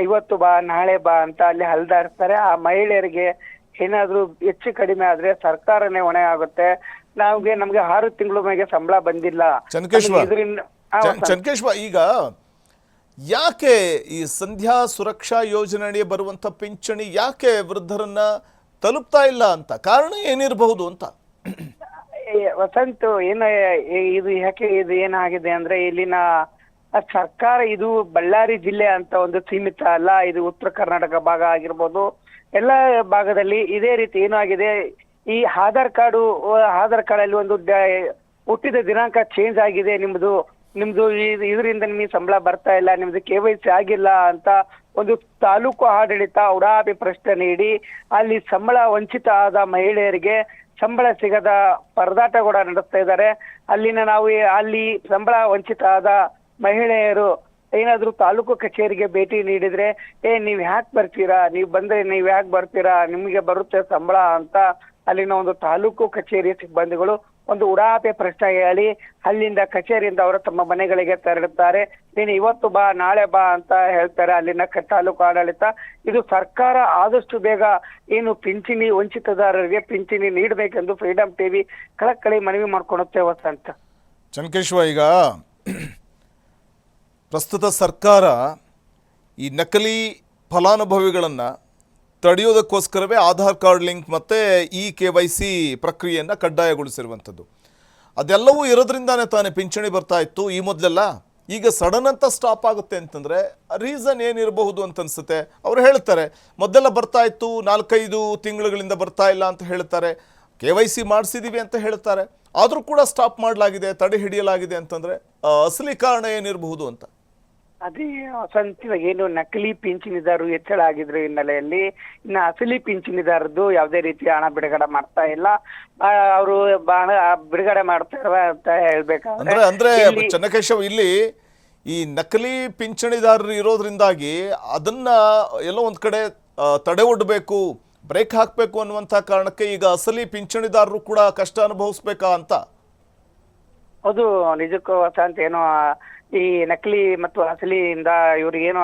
ಇವತ್ತು ಬಾ, ನಾಳೆ ಬಾ ಅಂತ ಅಲ್ಲಿ ಹಲ್ದಾಡ್ತಾರೆ. ಆ ಮಹಿಳೆಯರಿಗೆ ಏನಾದ್ರೂ ಹೆಚ್ಚು ಕಡಿಮೆ ಆದ್ರೆ ಸರ್ಕಾರನೇ ಹೊಣೆ ಆಗುತ್ತೆ. ನಮ್ಗೆ 6 ತಿಂಗಳ ಮೇಲೆ ಸಂಬಳ ಬಂದಿಲ್ಲ. ಚನ್ಕೇಶ್ವ, ಈಗ ಯಾಕೆ ಈ ಸಂಧ್ಯಾ ಸುರಕ್ಷಾ ಯೋಜನೆ ಬರುವಂತ ಪಿಂಚಣಿ ಯಾಕೆ ವೃದ್ಧರನ್ನ ತಲುಪ್ತಾ ಇಲ್ಲ ಅಂತ ಕಾರಣ ಏನಿರಬಹುದು ಅಂತ? ವಸಂತ್, ಇದು ಯಾಕೆ ಇದು ಏನಾಗಿದೆ ಅಂದ್ರೆ, ಇಲ್ಲಿನ ಸರ್ಕಾರ, ಇದು ಬಳ್ಳಾರಿ ಜಿಲ್ಲೆ ಅಂತ ಒಂದು ಸೀಮಿತ ಅಲ್ಲ, ಇದು ಉತ್ತರ ಕರ್ನಾಟಕ ಭಾಗ ಆಗಿರ್ಬೋದು. ಎಲ್ಲ ಭಾಗದಲ್ಲಿ ಇದೇ ರೀತಿ ಏನೂ ಆಗಿದೆ. ಈ ಆಧಾರ್ ಕಾರ್ಡ್ ಅಲ್ಲಿ ಒಂದು ಹುಟ್ಟಿದ ದಿನಾಂಕ ಚೇಂಜ್ ಆಗಿದೆ, ನಿಮ್ದು ಇದರಿಂದ ನಿಮಗೆ ಸಂಬಳ ಬರ್ತಾ ಇಲ್ಲ, ನಿಮ್ದು KYC ಆಗಿಲ್ಲ ಅಂತ ಒಂದು ತಾಲೂಕು ಆಡಳಿತ ಉಡಾಪಿ ಪ್ರಶ್ನೆ ನೀಡಿ ಅಲ್ಲಿ ಸಂಬಳ ವಂಚಿತ ಆದ ಮಹಿಳೆಯರಿಗೆ ಸಂಬಳ ಸಿಗದ ಪರದಾಟ ಕೂಡ ನಡೆಸ್ತಾ ಇದ್ದಾರೆ. ಅಲ್ಲಿ ಸಂಬಳ ವಂಚಿತ ಆದ ಮಹಿಳೆಯರು ಏನಾದ್ರೂ ತಾಲೂಕು ಕಚೇರಿಗೆ ಭೇಟಿ ನೀಡಿದ್ರೆ, ನೀವ್ ಯಾಕೆ ಬರ್ತೀರಾ, ನೀವ್ ಬಂದ್ರೆ ನೀವ್ ಯಾಕೆ ಬರ್ತೀರಾ, ನಿಮ್ಗೆ ಬರುತ್ತೆ ಸಂಬಳ ಅಂತ ಅಲ್ಲಿನ ಒಂದು ತಾಲೂಕು ಕಚೇರಿ ಸಿಬ್ಬಂದಿಗಳು ಒಂದು ಉಡಾಪೆ ಪ್ರಶ್ನೆ ಹೇಳಿ ಅಲ್ಲಿಂದ ಕಚೇರಿಯಿಂದ ಅವರು ತಮ್ಮ ಮನೆಗಳಿಗೆ ತೆರಳುತ್ತಾರೆ. ನೀನು ಇವತ್ತು ಬಾ, ನಾಳೆ ಬಾ ಅಂತ ಹೇಳ್ತಾರೆ ಅಲ್ಲಿನ ತಾಲೂಕು ಆಡಳಿತ. ಇದು ಸರ್ಕಾರ ಆದಷ್ಟು ಬೇಗ ಏನು ಪಿಂಚಣಿ ವಂಚಿತದಾರರಿಗೆ ಪಿಂಚಣಿ ನೀಡಬೇಕೆಂದು ಫ್ರೀಡಂ ಟಿವಿ ಕಳಕಳಿ ಮನವಿ ಮಾಡ್ಕೊಳುತ್ತೆ ವಸಂತ. ಚನ್ಕೇಶ್ವ, ಈಗ ಪ್ರಸ್ತುತ ಸರ್ಕಾರ ಈ ನಕಲಿ ಫಲಾನುಭವಿಗಳನ್ನು ತಡೆಯೋದಕ್ಕೋಸ್ಕರವೇ ಆಧಾರ್ ಕಾರ್ಡ್ ಲಿಂಕ್ ಮತ್ತು KYC ಪ್ರಕ್ರಿಯೆಯನ್ನು ಕಡ್ಡಾಯಗೊಳಿಸಿರುವಂಥದ್ದು. ಅದೆಲ್ಲವೂ ಇರೋದ್ರಿಂದಾನೇ ತಾನೇ ಪಿಂಚಣಿ ಬರ್ತಾ ಇತ್ತು ಈ ಮೊದಲೆಲ್ಲ. ಈಗ ಸಡನ್ ಅಂತ ಸ್ಟಾಪ್ ಆಗುತ್ತೆ ಅಂತಂದರೆ ರೀಸನ್ ಏನಿರಬಹುದು ಅಂತ ಅನಿಸುತ್ತೆ. ಅವರು ಹೇಳ್ತಾರೆ ಮೊದಲೆಲ್ಲ ಬರ್ತಾ ಇತ್ತು, 4-5 ತಿಂಗಳುಗಳಿಂದ ಬರ್ತಾ ಇಲ್ಲ ಅಂತ ಹೇಳ್ತಾರೆ, KYC ಮಾಡಿಸಿದ್ದೀವಿ ಅಂತ ಹೇಳ್ತಾರೆ, ಆದರೂ ಕೂಡ ಸ್ಟಾಪ್ ಮಾಡಲಾಗಿದೆ, ತಡೆ ಹಿಡಿಯಲಾಗಿದೆ ಅಂತಂದರೆ ಅಸಲಿ ಕಾರಣ ಏನಿರಬಹುದು ಅಂತ? ಅದೇ ವಸಂತ, ಏನು ನಕಲಿ ಪಿಂಚಣಿದಾರರು ಹೆಚ್ಚಳ ಆಗಿದ್ರು ಹಿನ್ನೆಲೆಯಲ್ಲಿ ಇನ್ನು ಅಸಲಿ ಪಿಂಚಣಿದಾರದ್ದು ಯಾವುದೇ ರೀತಿಯ ಹಣ ಬಿಡುಗಡೆ ಮಾಡ್ತಾ ಇಲ್ಲ. ಅವರು ಬಿಡುಗಡೆ ಮಾಡ್ತಾರೆ ಅಂತ ಹೇಳ್ಬೇಕಾದ್ರೆ ಅಂದ್ರೆ ಚನ್ನಕೇಶವ್, ಇಲ್ಲಿ ಈ ನಕಲಿ ಪಿಂಚಣಿದಾರರು ಇರೋದ್ರಿಂದಾಗಿ ಅದನ್ನ ಎಲ್ಲೋ ಒಂದ್ ಕಡೆ ತಡೆ ಒಡ್ಡಬೇಕು, ಬ್ರೇಕ್ ಹಾಕಬೇಕು ಅನ್ನುವಂಥ ಕಾರಣಕ್ಕೆ ಈಗ ಅಸಲಿ ಪಿಂಚಣಿದಾರರು ಕೂಡ ಕಷ್ಟ ಅನುಭವಿಸ್ಬೇಕಾ ಅಂತ? ಹೌದು, ನಿಜಕ್ಕೂ ವಸಂತ, ಏನೋ ಈ ನಕಲಿ ಮತ್ತು ಅಸಲಿಯಿಂದ ಇವ್ರಿಗೇನು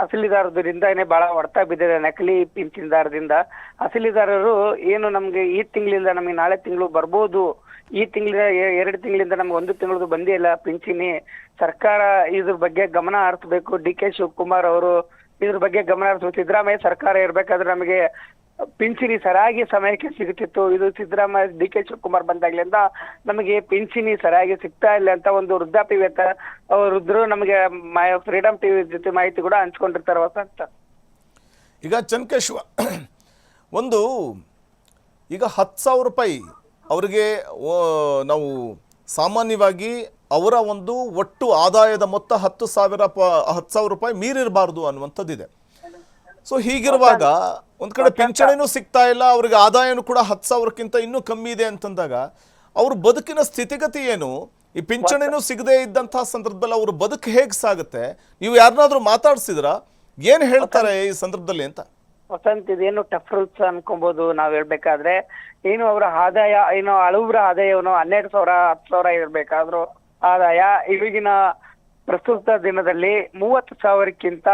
ಅಸಲಿದಾರದಿಂದಾನೇ ಬಹಳ ಹೊಡ್ತಾ ಬಿದ್ದಿದೆ. ನಕಲಿ ಪಿಂಚಣಿದಾರದಿಂದ ಅಸಲಿದಾರರು ಏನು ನಮ್ಗೆ ಈ ತಿಂಗಳಿಂದ ನಮಗೆ ನಾಳೆ ತಿಂಗಳು ಬರ್ಬೋದು, ಈ ತಿಂಗಳ 2 ತಿಂಗಳಿಂದ ನಮ್ಗೆ 1 ತಿಂಗಳದು ಬಂದೇ ಇಲ್ಲ ಪಿಂಚಣಿ. ಸರ್ಕಾರ ಇದ್ರ ಬಗ್ಗೆ ಗಮನ ಹರಿಸಬೇಕು. DK ಶಿವಕುಮಾರ್ ಅವರು ಇದ್ರ ಬಗ್ಗೆ ಗಮನ ಹರಿಸಬೇಕು. ಸಿದ್ದರಾಮಯ್ಯ ಸರ್ಕಾರ ಇರ್ಬೇಕಾದ್ರೆ ನಮಗೆ ಪಿಂಚಣಿ ಸರಿಯಾಗಿ ಸಮಯಕ್ಕೆ ಸಿಗುತ್ತಿತ್ತು. ಇದು ಸಿದ್ದರಾಮಯ್ಯ DK ಶಿವಕುಮಾರ್ ಬಂದಾಗ್ಲಿಂದ ನಮಗೆ ಪಿಂಚಣಿ ಸರಿಯಾಗಿ ಸಿಗ್ತಾ ಇಲ್ಲ ಅಂತ ಒಂದು ವೃದ್ಧಾಪ್ಯ ವೃದ್ಧರು ನಮಗೆ ಫ್ರೀಡಂ ಟಿವಿ ಜೊತೆ ಮಾಹಿತಿ ಕೂಡ ಹಂಚ್ಕೊಂಡಿರ್ತಾರೆ ವಸಂತ. ಈಗ ಚನ್ಕೇಶ್ವ, ಈಗ 10,000 ರೂಪಾಯಿ ಅವರಿಗೆ ನಾವು ಸಾಮಾನ್ಯವಾಗಿ ಅವರ ಒಂದು ಒಟ್ಟು ಆದಾಯದ ಮೊತ್ತ 10,000 ರೂಪಾಯಿ ಮೀರಿರಬಾರ್ದು ಅನ್ನುವಂಥದ್ದಿದೆ. ಸೊ ಹೀಗಿರುವಾಗ ಒಂದು ಕಡೆ ಪಿಂಚಣಿನೂ ಸಿಗ್ತಾ ಇಲ್ಲ, ಅವ್ರಿಗೆ ಆದಾಯನೂ ಕೂಡ 10,000ಕ್ಕಿಂತ ಇನ್ನೂ ಕಮ್ಮಿ ಇದೆ ಅಂತಂದಾಗ ಅವ್ರ ಬದುಕಿನ ಸ್ಥಿತಿಗತಿ ಏನು? ಈ ಪಿಂಚಣಿನೂ ಸಿಗದೇ ಇದ್ದಂತಹ ಸಂದರ್ಭದಲ್ಲಿ ಅವ್ರ ಬದುಕು ಹೇಗೆ ಸಾಗುತ್ತೆ? ನೀವು ಯಾರನ್ನಾದ್ರೂ ಮಾತಾಡ್ಸಿದ್ರಾ, ಏನ್ ಹೇಳ್ತಾರೆ ಈ ಸಂದರ್ಭದಲ್ಲಿ ಅಂತ? ವಸಂತ್, ಇದೇನು ಟಫ್ ರೂಲ್ಸ್ ಅನ್ಕೊಬಹುದು ನಾವ್ ಹೇಳ್ಬೇಕಾದ್ರೆ. ಏನು ಅವರ ಆದಾಯ ಏನೋ ಹಳಬ್ರ ಆದಾಯವನ್ನು 12,000 10,000 ಇರ್ಬೇಕಾದ್ರು ಆದಾಯ ಈಗಿನ ಪ್ರಸ್ತುತ ದಿನದಲ್ಲಿ 30,000ಕ್ಕಿಂತ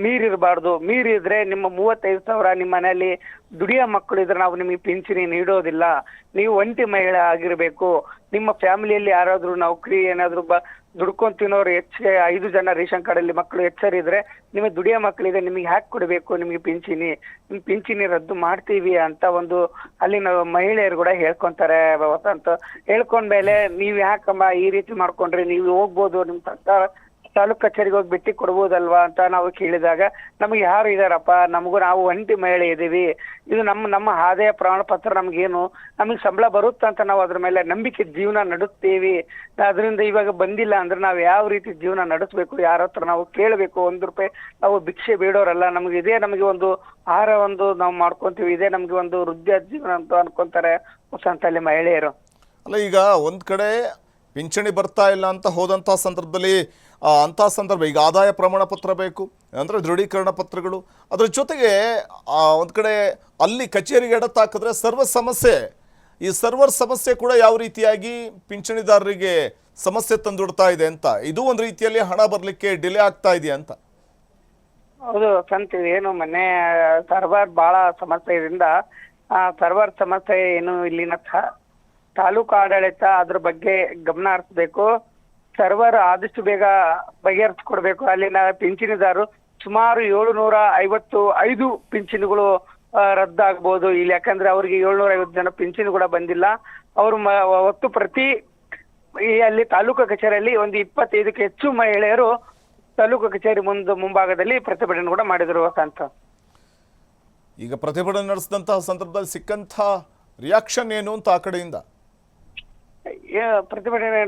ಮೀರಿರಬಾರ್ದು. ಮೀರಿದ್ರೆ ನಿಮ್ಮ 35,000 ನಿಮ್ಮ ಮನೆಯಲ್ಲಿ ದುಡಿಯೋ ಮಕ್ಕಳು ಇದ್ರೆ ನಾವು ನಿಮಗೆ ಪಿಂಚಣಿ ನೀಡೋದಿಲ್ಲ. ನೀವು ಒಂಟಿ ಮಹಿಳೆ ಆಗಿರ್ಬೇಕು. ನಿಮ್ಮ ಫ್ಯಾಮಿಲಿಯಲ್ಲಿ ಯಾರಾದ್ರೂ ನೌಕರಿ ಏನಾದ್ರು ದುಡ್ಕೊಂಡ್ ತಿನ್ನೋರು 5 ಜನ ರೇಷನ್ ಕಾರ್ಡ್ ಅಲ್ಲಿ ಮಕ್ಕಳು ಹೆಚ್ಚರಿದ್ರೆ ನಿಮಗೆ ದುಡಿಯೋ ಮಕ್ಕಳಿದೆ, ನಿಮಗೆ ಹ್ಯಾಕ್ ಕೊಡಬೇಕು ನಿಮಗೆ ಪಿಂಚಣಿ, ನಿಮ್ ಪಿಂಚಣಿ ರದ್ದು ಮಾಡ್ತೀವಿ ಅಂತ ಒಂದು ಅಲ್ಲಿನ ಮಹಿಳೆಯರು ಕೂಡ ಹೇಳ್ಕೊಂತಾರೆ ವಸಂತ. ಹೇಳ್ಕೊಂಡ್ಮೇಲೆ ನೀವ್ ಯಾಕಮ್ಮ ಈ ರೀತಿ ಮಾಡ್ಕೊಂಡ್ರಿ, ನೀವು ಹೋಗ್ಬೋದು ನಿಮ್ ಸರ್ಕಾರ ತಾಲೂಕ್ ಕಚೇರಿಗೆ ಹೋಗಿ ಭೇಟಿ ಕೊಡ್ಬೋದಲ್ವಾ ಅಂತ ನಾವು ಕೇಳಿದಾಗ, ನಮ್ಗೆ ಯಾರು ಇದಾರಪ್ಪ, ನಾವು ಒಂಟಿ ಮಹಿಳೆ ಇದೀವಿ, ಇದು ನಮ್ಮ ಆದಾಯ ಪ್ರಮಾಣ ಪತ್ರ ನಮ್ಗೇನು, ನಮಗೆ ಸಂಬಳ ಬರುತ್ತಂತ ನಾವು ಅದ್ರ ಮೇಲೆ ನಂಬಿಕೆ ಜೀವನ ನಡೆಸ್ತೀವಿ. ಅದರಿಂದ ಇವಾಗ ಬಂದಿಲ್ಲ ಅಂದ್ರೆ ನಾವು ಯಾವ ರೀತಿ ಜೀವನ ನಡೆಸ್ಬೇಕು, ಯಾರ ಹತ್ರ ನಾವು ಕೇಳಬೇಕು, 1 ರೂಪಾಯಿ ನಾವು ಭಿಕ್ಷೆ ಬೇಡೋರಲ್ಲ. ನಮಗೆ ಒಂದು ಆಹಾರ ನಾವು ಮಾಡ್ಕೊಂತೀವಿ, ಇದೇ ನಮ್ಗೆ ಒಂದು ವೃದ್ಧ ಜೀವನ ಅಂತ ಅನ್ಕೊಂತಾರೆ ಹೊಸಂತಲ್ಲಿ ಮಹಿಳೆಯರು. ಅಲ್ಲ, ಈಗ ಒಂದು ಕಡೆ ಪಿಂಚಣಿ ಬರ್ತಾ ಇಲ್ಲ ಅಂತ ಹೋದಂಥ ಸಂದರ್ಭದಲ್ಲಿ ಅಂಥ ಸಂದರ್ಭ ಈಗ ಆದಾಯ ಪ್ರಮಾಣ ಪತ್ರ ಬೇಕು ಅಂದರೆ ದೃಢೀಕರಣ ಪತ್ರಗಳು, ಅದ್ರ ಜೊತೆಗೆ ಒಂದು ಕಡೆ ಅಲ್ಲಿ ಕಚೇರಿಗೆ ಎಡತಾಕಿದ್ರೆ ಈ ಸರ್ವರ್ ಸಮಸ್ಯೆ ಕೂಡ ಯಾವ ರೀತಿಯಾಗಿ ಪಿಂಚಣಿದಾರರಿಗೆ ಸಮಸ್ಯೆ ತಂದುಡ್ತಾ ಇದೆ ಅಂತ, ಇದು ಒಂದು ರೀತಿಯಲ್ಲಿ ಹಣ ಬರಲಿಕ್ಕೆ ಡಿಲೇ ಆಗ್ತಾ ಇದೆಯಾ ಅಂತ. ಹೌದು ಸಂತ, ಏನು ಮೊನ್ನೆ ಸರ್ವರ್ ಬಹಳ ಸಮಸ್ಯೆ ಇದರಿಂದ ಸರ್ವರ್ ಸಮಸ್ಯೆ ಏನು ಇಲ್ಲಿನ ತಾಲೂಕು ಆಡಳಿತ ಅದ್ರ ಬಗ್ಗೆ ಗಮನ ಹರಿಸಬೇಕು. ಸರ್ವರ್ ಆದಷ್ಟು ಬೇಗ ಬಗೆಹರಿಸ್ಕೊಡ್ಬೇಕು. ಅಲ್ಲಿನ ಪಿಂಚಣಿದಾರರು ಸುಮಾರು 755 ಪಿಂಚಣಿಗಳು ರದ್ದಾಗಬಹುದು ಇಲ್ಲಿ. ಯಾಕಂದ್ರೆ ಅವ್ರಿಗೆ 750 ಜನ ಪಿಂಚಣಿ ಕೂಡ ಬಂದಿಲ್ಲ. ಅವರು ಒಟ್ಟು ಪ್ರತಿ ಅಲ್ಲಿ ತಾಲೂಕು ಕಚೇರಿಯಲ್ಲಿ ಒಂದು 25ಕ್ಕೆ ಹೆಚ್ಚು ಮಹಿಳೆಯರು ತಾಲೂಕು ಕಚೇರಿ ಮುಂಭಾಗದಲ್ಲಿ ಪ್ರತಿಭಟನೆ ಕೂಡ ಮಾಡಿದ್ರು ವಸಂತ. ಈಗ ಪ್ರತಿಭಟನೆ ನಡೆಸಿದಂತಹ ಸಂದರ್ಭದಲ್ಲಿ ಸಿಕ್ಕಂಥ ರಿಯಾಕ್ಷನ್ ಏನು ಅಂತ ಆ ಕಡೆಯಿಂದ? ಪ್ರತಿಭಟನೆ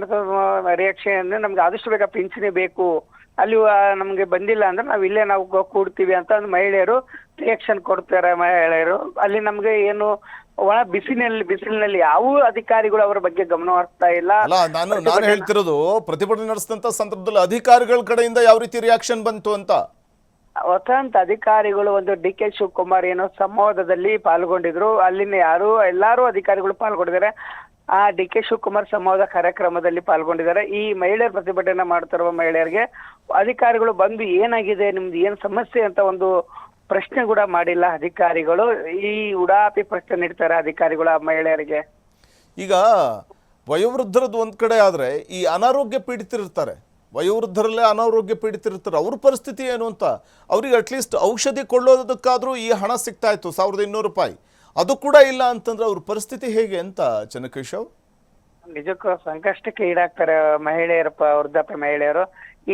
ರಿಯಾಕ್ಷನ್ ನಮ್ಗೆ ಆದಷ್ಟು ಬೇಗ ಪಿಂಚಣಿ ಬೇಕು, ಅಲ್ಲಿ ನಮ್ಗೆ ಬಂದಿಲ್ಲ ಅಂದ್ರೆ ನಾವು ಕೂಡ್ತೀವಿ ಅಂತ ಮಹಿಳೆಯರು ರಿಯಾಕ್ಷನ್ ಕೊಡ್ತಾರೆ. ಮಹಿಳೆಯರು ಅಲ್ಲಿ ನಮ್ಗೆ ಏನು ಒಳ ಬಿಸಿಲಿನಲ್ಲಿ ಯಾವ ಅಧಿಕಾರಿಗಳು ಅವರ ಬಗ್ಗೆ ಗಮನ ಹರಿಸ್ತಾ ಇಲ್ಲ. ನಾನು ಹೇಳ್ತಿರೋದು ಪ್ರತಿಭಟನೆ ನಡೆಸಿದಂತ ಸಂದರ್ಭದಲ್ಲಿ ಅಧಿಕಾರಿಗಳ ಕಡೆಯಿಂದ ಯಾವ ರೀತಿ ರಿಯಾಕ್ಷನ್ ಬಂತು ಅಂತ. ವಸಂತ, ಅಧಿಕಾರಿಗಳು ಒಂದು DK ಶಿವಕುಮಾರ್ ಏನೋ ಸಂವಾದದಲ್ಲಿ ಪಾಲ್ಗೊಂಡಿದ್ರು. ಅಲ್ಲಿನ ಎಲ್ಲಾರು ಅಧಿಕಾರಿಗಳು ಪಾಲ್ಗೊಂಡಿದ್ದಾರೆ. ಆ DK ಶಿವಕುಮಾರ್ ಸಂವಾದ ಕಾರ್ಯಕ್ರಮದಲ್ಲಿ ಪಾಲ್ಗೊಂಡಿದ್ದಾರೆ. ಈ ಮಹಿಳೆಯರು ಪ್ರತಿಭಟನೆ ಮಾಡ್ತಿರುವ ಮಹಿಳೆಯರಿಗೆ ಅಧಿಕಾರಿಗಳು ಬಂದು ಏನಾಗಿದೆ, ನಿಮ್ದು ಏನ್ ಸಮಸ್ಯೆ ಅಂತ ಒಂದು ಪ್ರಶ್ನೆ ಕೂಡ ಮಾಡಿಲ್ಲ ಅಧಿಕಾರಿಗಳು. ಈ ಉಡಾಪಿ ಪ್ರಶ್ನೆ ನೀಡ್ತಾರೆ ಅಧಿಕಾರಿಗಳು ಆ ಮಹಿಳೆಯರಿಗೆ. ಈಗ ವಯೋವೃದ್ಧರದ್ದು ಒಂದ್ ಕಡೆ ಆದ್ರೆ ಈ ಅನಾರೋಗ್ಯ ಪೀಡಿತರಿರ್ತಾರೆ, ವಯೋವೃದ್ಧರಲ್ಲೇ ಅನಾರೋಗ್ಯ ಪೀಡಿತರಿರ್ತಾರೆ, ಅವ್ರ ಪರಿಸ್ಥಿತಿ ಏನು ಅಂತ. ಅವ್ರಿಗೆ ಅಟ್ಲೀಸ್ಟ್ ಔಷಧಿ ಕೊಳ್ಳೋದಕ್ಕಾದ್ರೂ ಈ ಹಣ ಸಿಗ್ತಾ ಇತ್ತು 1200 ರೂಪಾಯಿ, ಅದು ಕೂಡ ಇಲ್ಲ ಅಂತಂದ್ರೆ ಅವ್ರ ಪರಿಸ್ಥಿತಿ ಹೇಗೆ ಅಂತ ಚನ್ನಕೇಶವ್? ನಿಜಕ್ಕೂ ಸಂಕಷ್ಟಕ್ಕೆ ಈಡಾಗ್ತಾರೆ ಮಹಿಳೆಯರು, ವೃದ್ಧಾಪ್ಯ ಮಹಿಳೆಯರು.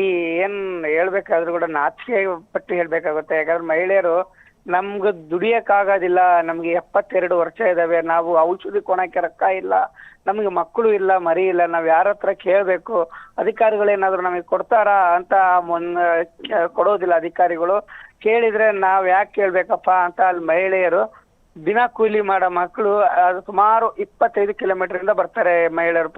ಈ ಏನ್ ಹೇಳ್ಬೇಕಾದ್ರೂ ಕೂಡ ನಾಚಿಕೆ ಪಟ್ಟು ಹೇಳ್ಬೇಕಾಗುತ್ತೆ. ಯಾಕಂದ್ರೆ ಮಹಿಳೆಯರು ನಮ್ಗೆ ದುಡಿಯಕ್ಕಾಗೋದಿಲ್ಲ, ನಮ್ಗೆ 72 ವರ್ಷ ಇದಾವೆ, ನಾವು ಔಷಧಿ ಕೊಣಕ್ಕೆ ರೊಕ್ಕ ಇಲ್ಲ, ನಮ್ಗೆ ಮಕ್ಕಳು ಇಲ್ಲ, ಮರಿ ಇಲ್ಲ, ನಾವ್ ಯಾರ ಹತ್ರ ಕೇಳ್ಬೇಕು, ಅಧಿಕಾರಿಗಳೇನಾದ್ರು ನಮಗೆ ಕೊಡ್ತಾರಾ ಅಂತ ಕೊಡೋದಿಲ್ಲ ಅಧಿಕಾರಿಗಳು. ಕೇಳಿದ್ರೆ ನಾವ್ ಯಾಕೆ ಕೇಳ್ಬೇಕಪ್ಪ ಅಂತ ಅಲ್ಲಿ ಮಹಿಳೆಯರು ದಿನ ಕೂಲಿ ಮಾಡೋ ಮಕ್ಕಳು ಸುಮಾರು 25 ಕಿಲೋಮೀಟರ್ ಇಂದ ಬರ್ತಾರೆ ಮಹಿಳೆಯರು.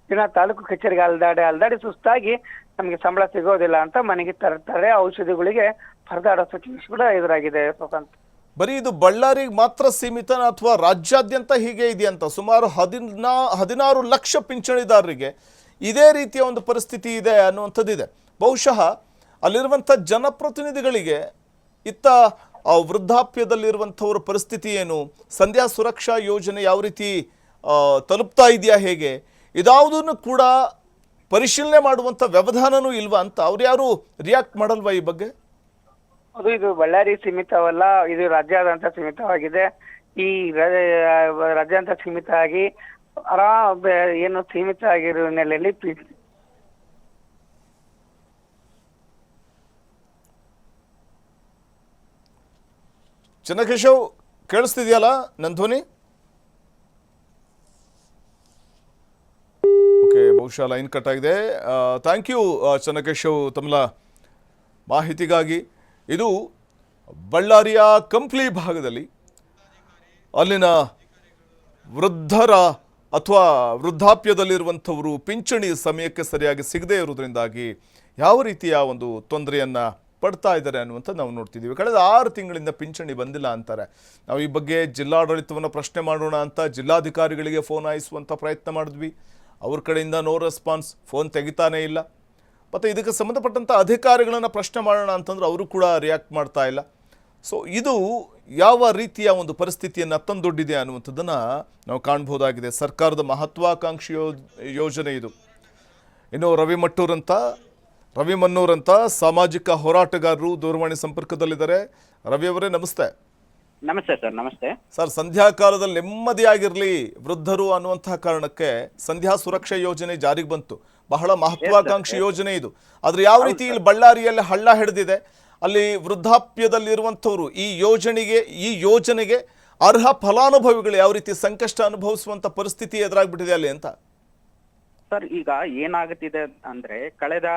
ದಿನ ತಾಲೂಕು ಕಚೇರಿಗೆ ಅಲ್ದಾಡಿ ಸುಸ್ತಾಗಿ ನಮ್ಗೆ ಸಂಬಳ ಸಿಗೋದಿಲ್ಲ ಅಂತ ಮನೆಗೆ ತರ್ತಾರೆ. ಔಷಧಿಗಳಿಗೆ ಪರದಾಡೋ ಸಚಿವ ಕೂಡ ಎದುರಾಗಿದೆ ಸ್ವತಂತ್ರ. ಬರೀ ಇದು ಬಳ್ಳಾರಿಗೆ ಮಾತ್ರ ಸೀಮಿತ ಅಥವಾ ರಾಜ್ಯಾದ್ಯಂತ ಹೀಗೆ ಇದೆಯಂತ? ಸುಮಾರು 16 ಲಕ್ಷ ಪಿಂಚಣಿದಾರರಿಗೆ ಇದೇ ರೀತಿಯ ಒಂದು ಪರಿಸ್ಥಿತಿ ಇದೆ ಅನ್ನುವಂಥದ್ದಿದೆ. ಬಹುಶಃ ಅಲ್ಲಿರುವಂಥ ಜನಪ್ರತಿನಿಧಿಗಳಿಗೆ ಇತ್ತ ವೃದ್ಧಾಪ್ಯದಲ್ಲಿರುವಂಥವ್ರ ಪರಿಸ್ಥಿತಿ ಏನು, ಸಂಧ್ಯಾ ಸುರಕ್ಷಾ ಯೋಜನೆ ಯಾವ ರೀತಿ ತಲುಪ್ತಾ ಇದೆಯಾ, ಹೇಗೆ, ಇದಾವುದನ್ನು ಕೂಡ ಪರಿಶೀಲನೆ ಮಾಡುವಂಥ ವ್ಯವಧಾನನೂ ಇಲ್ವಾ ಅಂತ ಅವ್ರು ಯಾರು ರಿಯಾಕ್ಟ್ ಮಾಡಲ್ವಾ ಈ ಬಗ್ಗೆ? ಅದು ಇದು ಬಳ್ಳಾರಿ ಸೀಮಿತವಲ್ಲ, ಇದು ರಾಜ್ಯಾದ್ಯಂತ ಸೀಮಿತವಾಗಿದೆ. ಈ ರಾಜ್ಯಾದ್ಯಂತ ಸೀಮಿತ ಆಗಿ ಏನು ಸೀಮಿತ ಆಗಿರೋ ಹಿನ್ನೆಲೆಯಲ್ಲಿ ಚನ್ನಕೇಶವ್ ಕೇಳಿಸ್ತಿದೆಯಲ್ಲ ನನ್ನ ಧ್ವನಿ? ಓಕೆ, ಬಹುಶಃ ಲೈನ್ ಕಟ್ ಆಗಿದೆ. ಥ್ಯಾಂಕ್ ಯು ಚನ್ನಕೇಶವ್ ತಮ್ಮ ಮಾಹಿತಿಗಾಗಿ. ಇದು ಬಳ್ಳಾರಿಯ ಕಂಪ್ಲಿ ಭಾಗದಲ್ಲಿ ಅಲ್ಲಿನ ವೃದ್ಧರ ಅಥವಾ ವೃದ್ಧಾಪ್ಯದಲ್ಲಿರುವಂಥವರು ಪಿಂಚಣಿ ಸಮಯಕ್ಕೆ ಸರಿಯಾಗಿ ಸಿಗದೇ ಇರೋದ್ರಿಂದಾಗಿ ಯಾವ ರೀತಿಯ ಒಂದು ತೊಂದರೆಯನ್ನು ಪಡ್ತಾ ಇದ್ದಾರೆ ಅನ್ನುವಂಥ ನಾವು ನೋಡ್ತಿದ್ದೀವಿ. ಕಳೆದ 6 ತಿಂಗಳಿಂದ ಪಿಂಚಣಿ ಬಂದಿಲ್ಲ ಅಂತಾರೆ. ನಾವು ಈ ಬಗ್ಗೆ ಜಿಲ್ಲಾಡಳಿತವನ್ನು ಪ್ರಶ್ನೆ ಮಾಡೋಣ ಅಂತ ಜಿಲ್ಲಾಧಿಕಾರಿಗಳಿಗೆ ಫೋನ್ ಹಾಯಿಸುವಂಥ ಪ್ರಯತ್ನ ಮಾಡಿದ್ವಿ. ಅವ್ರ ಕಡೆಯಿಂದ ನೋ ರೆಸ್ಪಾನ್ಸ್, ಫೋನ್ ತೆಗಿತಾನೇ ಇಲ್ಲ. ಮತ್ತು ಇದಕ್ಕೆ ಸಂಬಂಧಪಟ್ಟಂಥ ಅಧಿಕಾರಿಗಳನ್ನು ಪ್ರಶ್ನೆ ಮಾಡೋಣ ಅಂತಂದ್ರೆ ಅವರು ಕೂಡ ರಿಯಾಕ್ಟ್ ಮಾಡ್ತಾ ಇಲ್ಲ. ಸೊ ಇದು ಯಾವ ರೀತಿಯ ಒಂದು ಪರಿಸ್ಥಿತಿಯನ್ನು ತಂದೊಡ್ಡಿದೆ ಅನ್ನುವಂಥದ್ದನ್ನು ನಾವು ಕಾಣ್ಬೋದಾಗಿದೆ. ಸರ್ಕಾರದ ಮಹತ್ವಾಕಾಂಕ್ಷಿ ಯೋಜನೆ ಇದು. ಇನ್ನು ರವಿ ಮನ್ನೂರ್ ಅಂತ ಸಾಮಾಜಿಕ ಹೋರಾಟಗಾರರು ದೂರವಾಣಿ ಸಂಪರ್ಕದಲ್ಲಿದ್ದಾರೆ. ರವಿಯವರೇ ನಮಸ್ತೆ. ನಮಸ್ತೆ ಸರ್. ನಮಸ್ತೆ ಸರ್. ಸಂಧ್ಯಾ ಕಾಲದಲ್ಲಿ ನೆಮ್ಮದಿಯಾಗಿರಲಿ ವೃದ್ಧರು ಅನ್ನುವಂತಹ ಕಾರಣಕ್ಕೆ ಸಂಧ್ಯಾ ಸುರಕ್ಷಾ ಯೋಜನೆ ಜಾರಿಗೆ ಬಂತು. ಬಹಳ ಮಹತ್ವಾಕಾಂಕ್ಷಿ ಯೋಜನೆ ಇದು. ಆದ್ರೆ ಯಾವ ರೀತಿ ಇಲ್ಲಿ ಬಳ್ಳಾರಿಯಲ್ಲಿ ಹಳ್ಳ ಹಿಡಿದಿದೆ, ಅಲ್ಲಿ ವೃದ್ಧಾಪ್ಯದಲ್ಲಿರುವಂಥವ್ರು ಈ ಯೋಜನೆಗೆ ಅರ್ಹ ಫಲಾನುಭವಿಗಳು ಯಾವ ರೀತಿ ಸಂಕಷ್ಟ ಅನುಭವಿಸುವಂತ ಪರಿಸ್ಥಿತಿ ಎದುರಾಗ್ಬಿಟ್ಟಿದೆ ಅಲ್ಲಿ ಅಂತ. ಸರ್, ಈಗ ಏನಾಗುತ್ತಿದೆ ಅಂದ್ರೆ ಕಳೆದ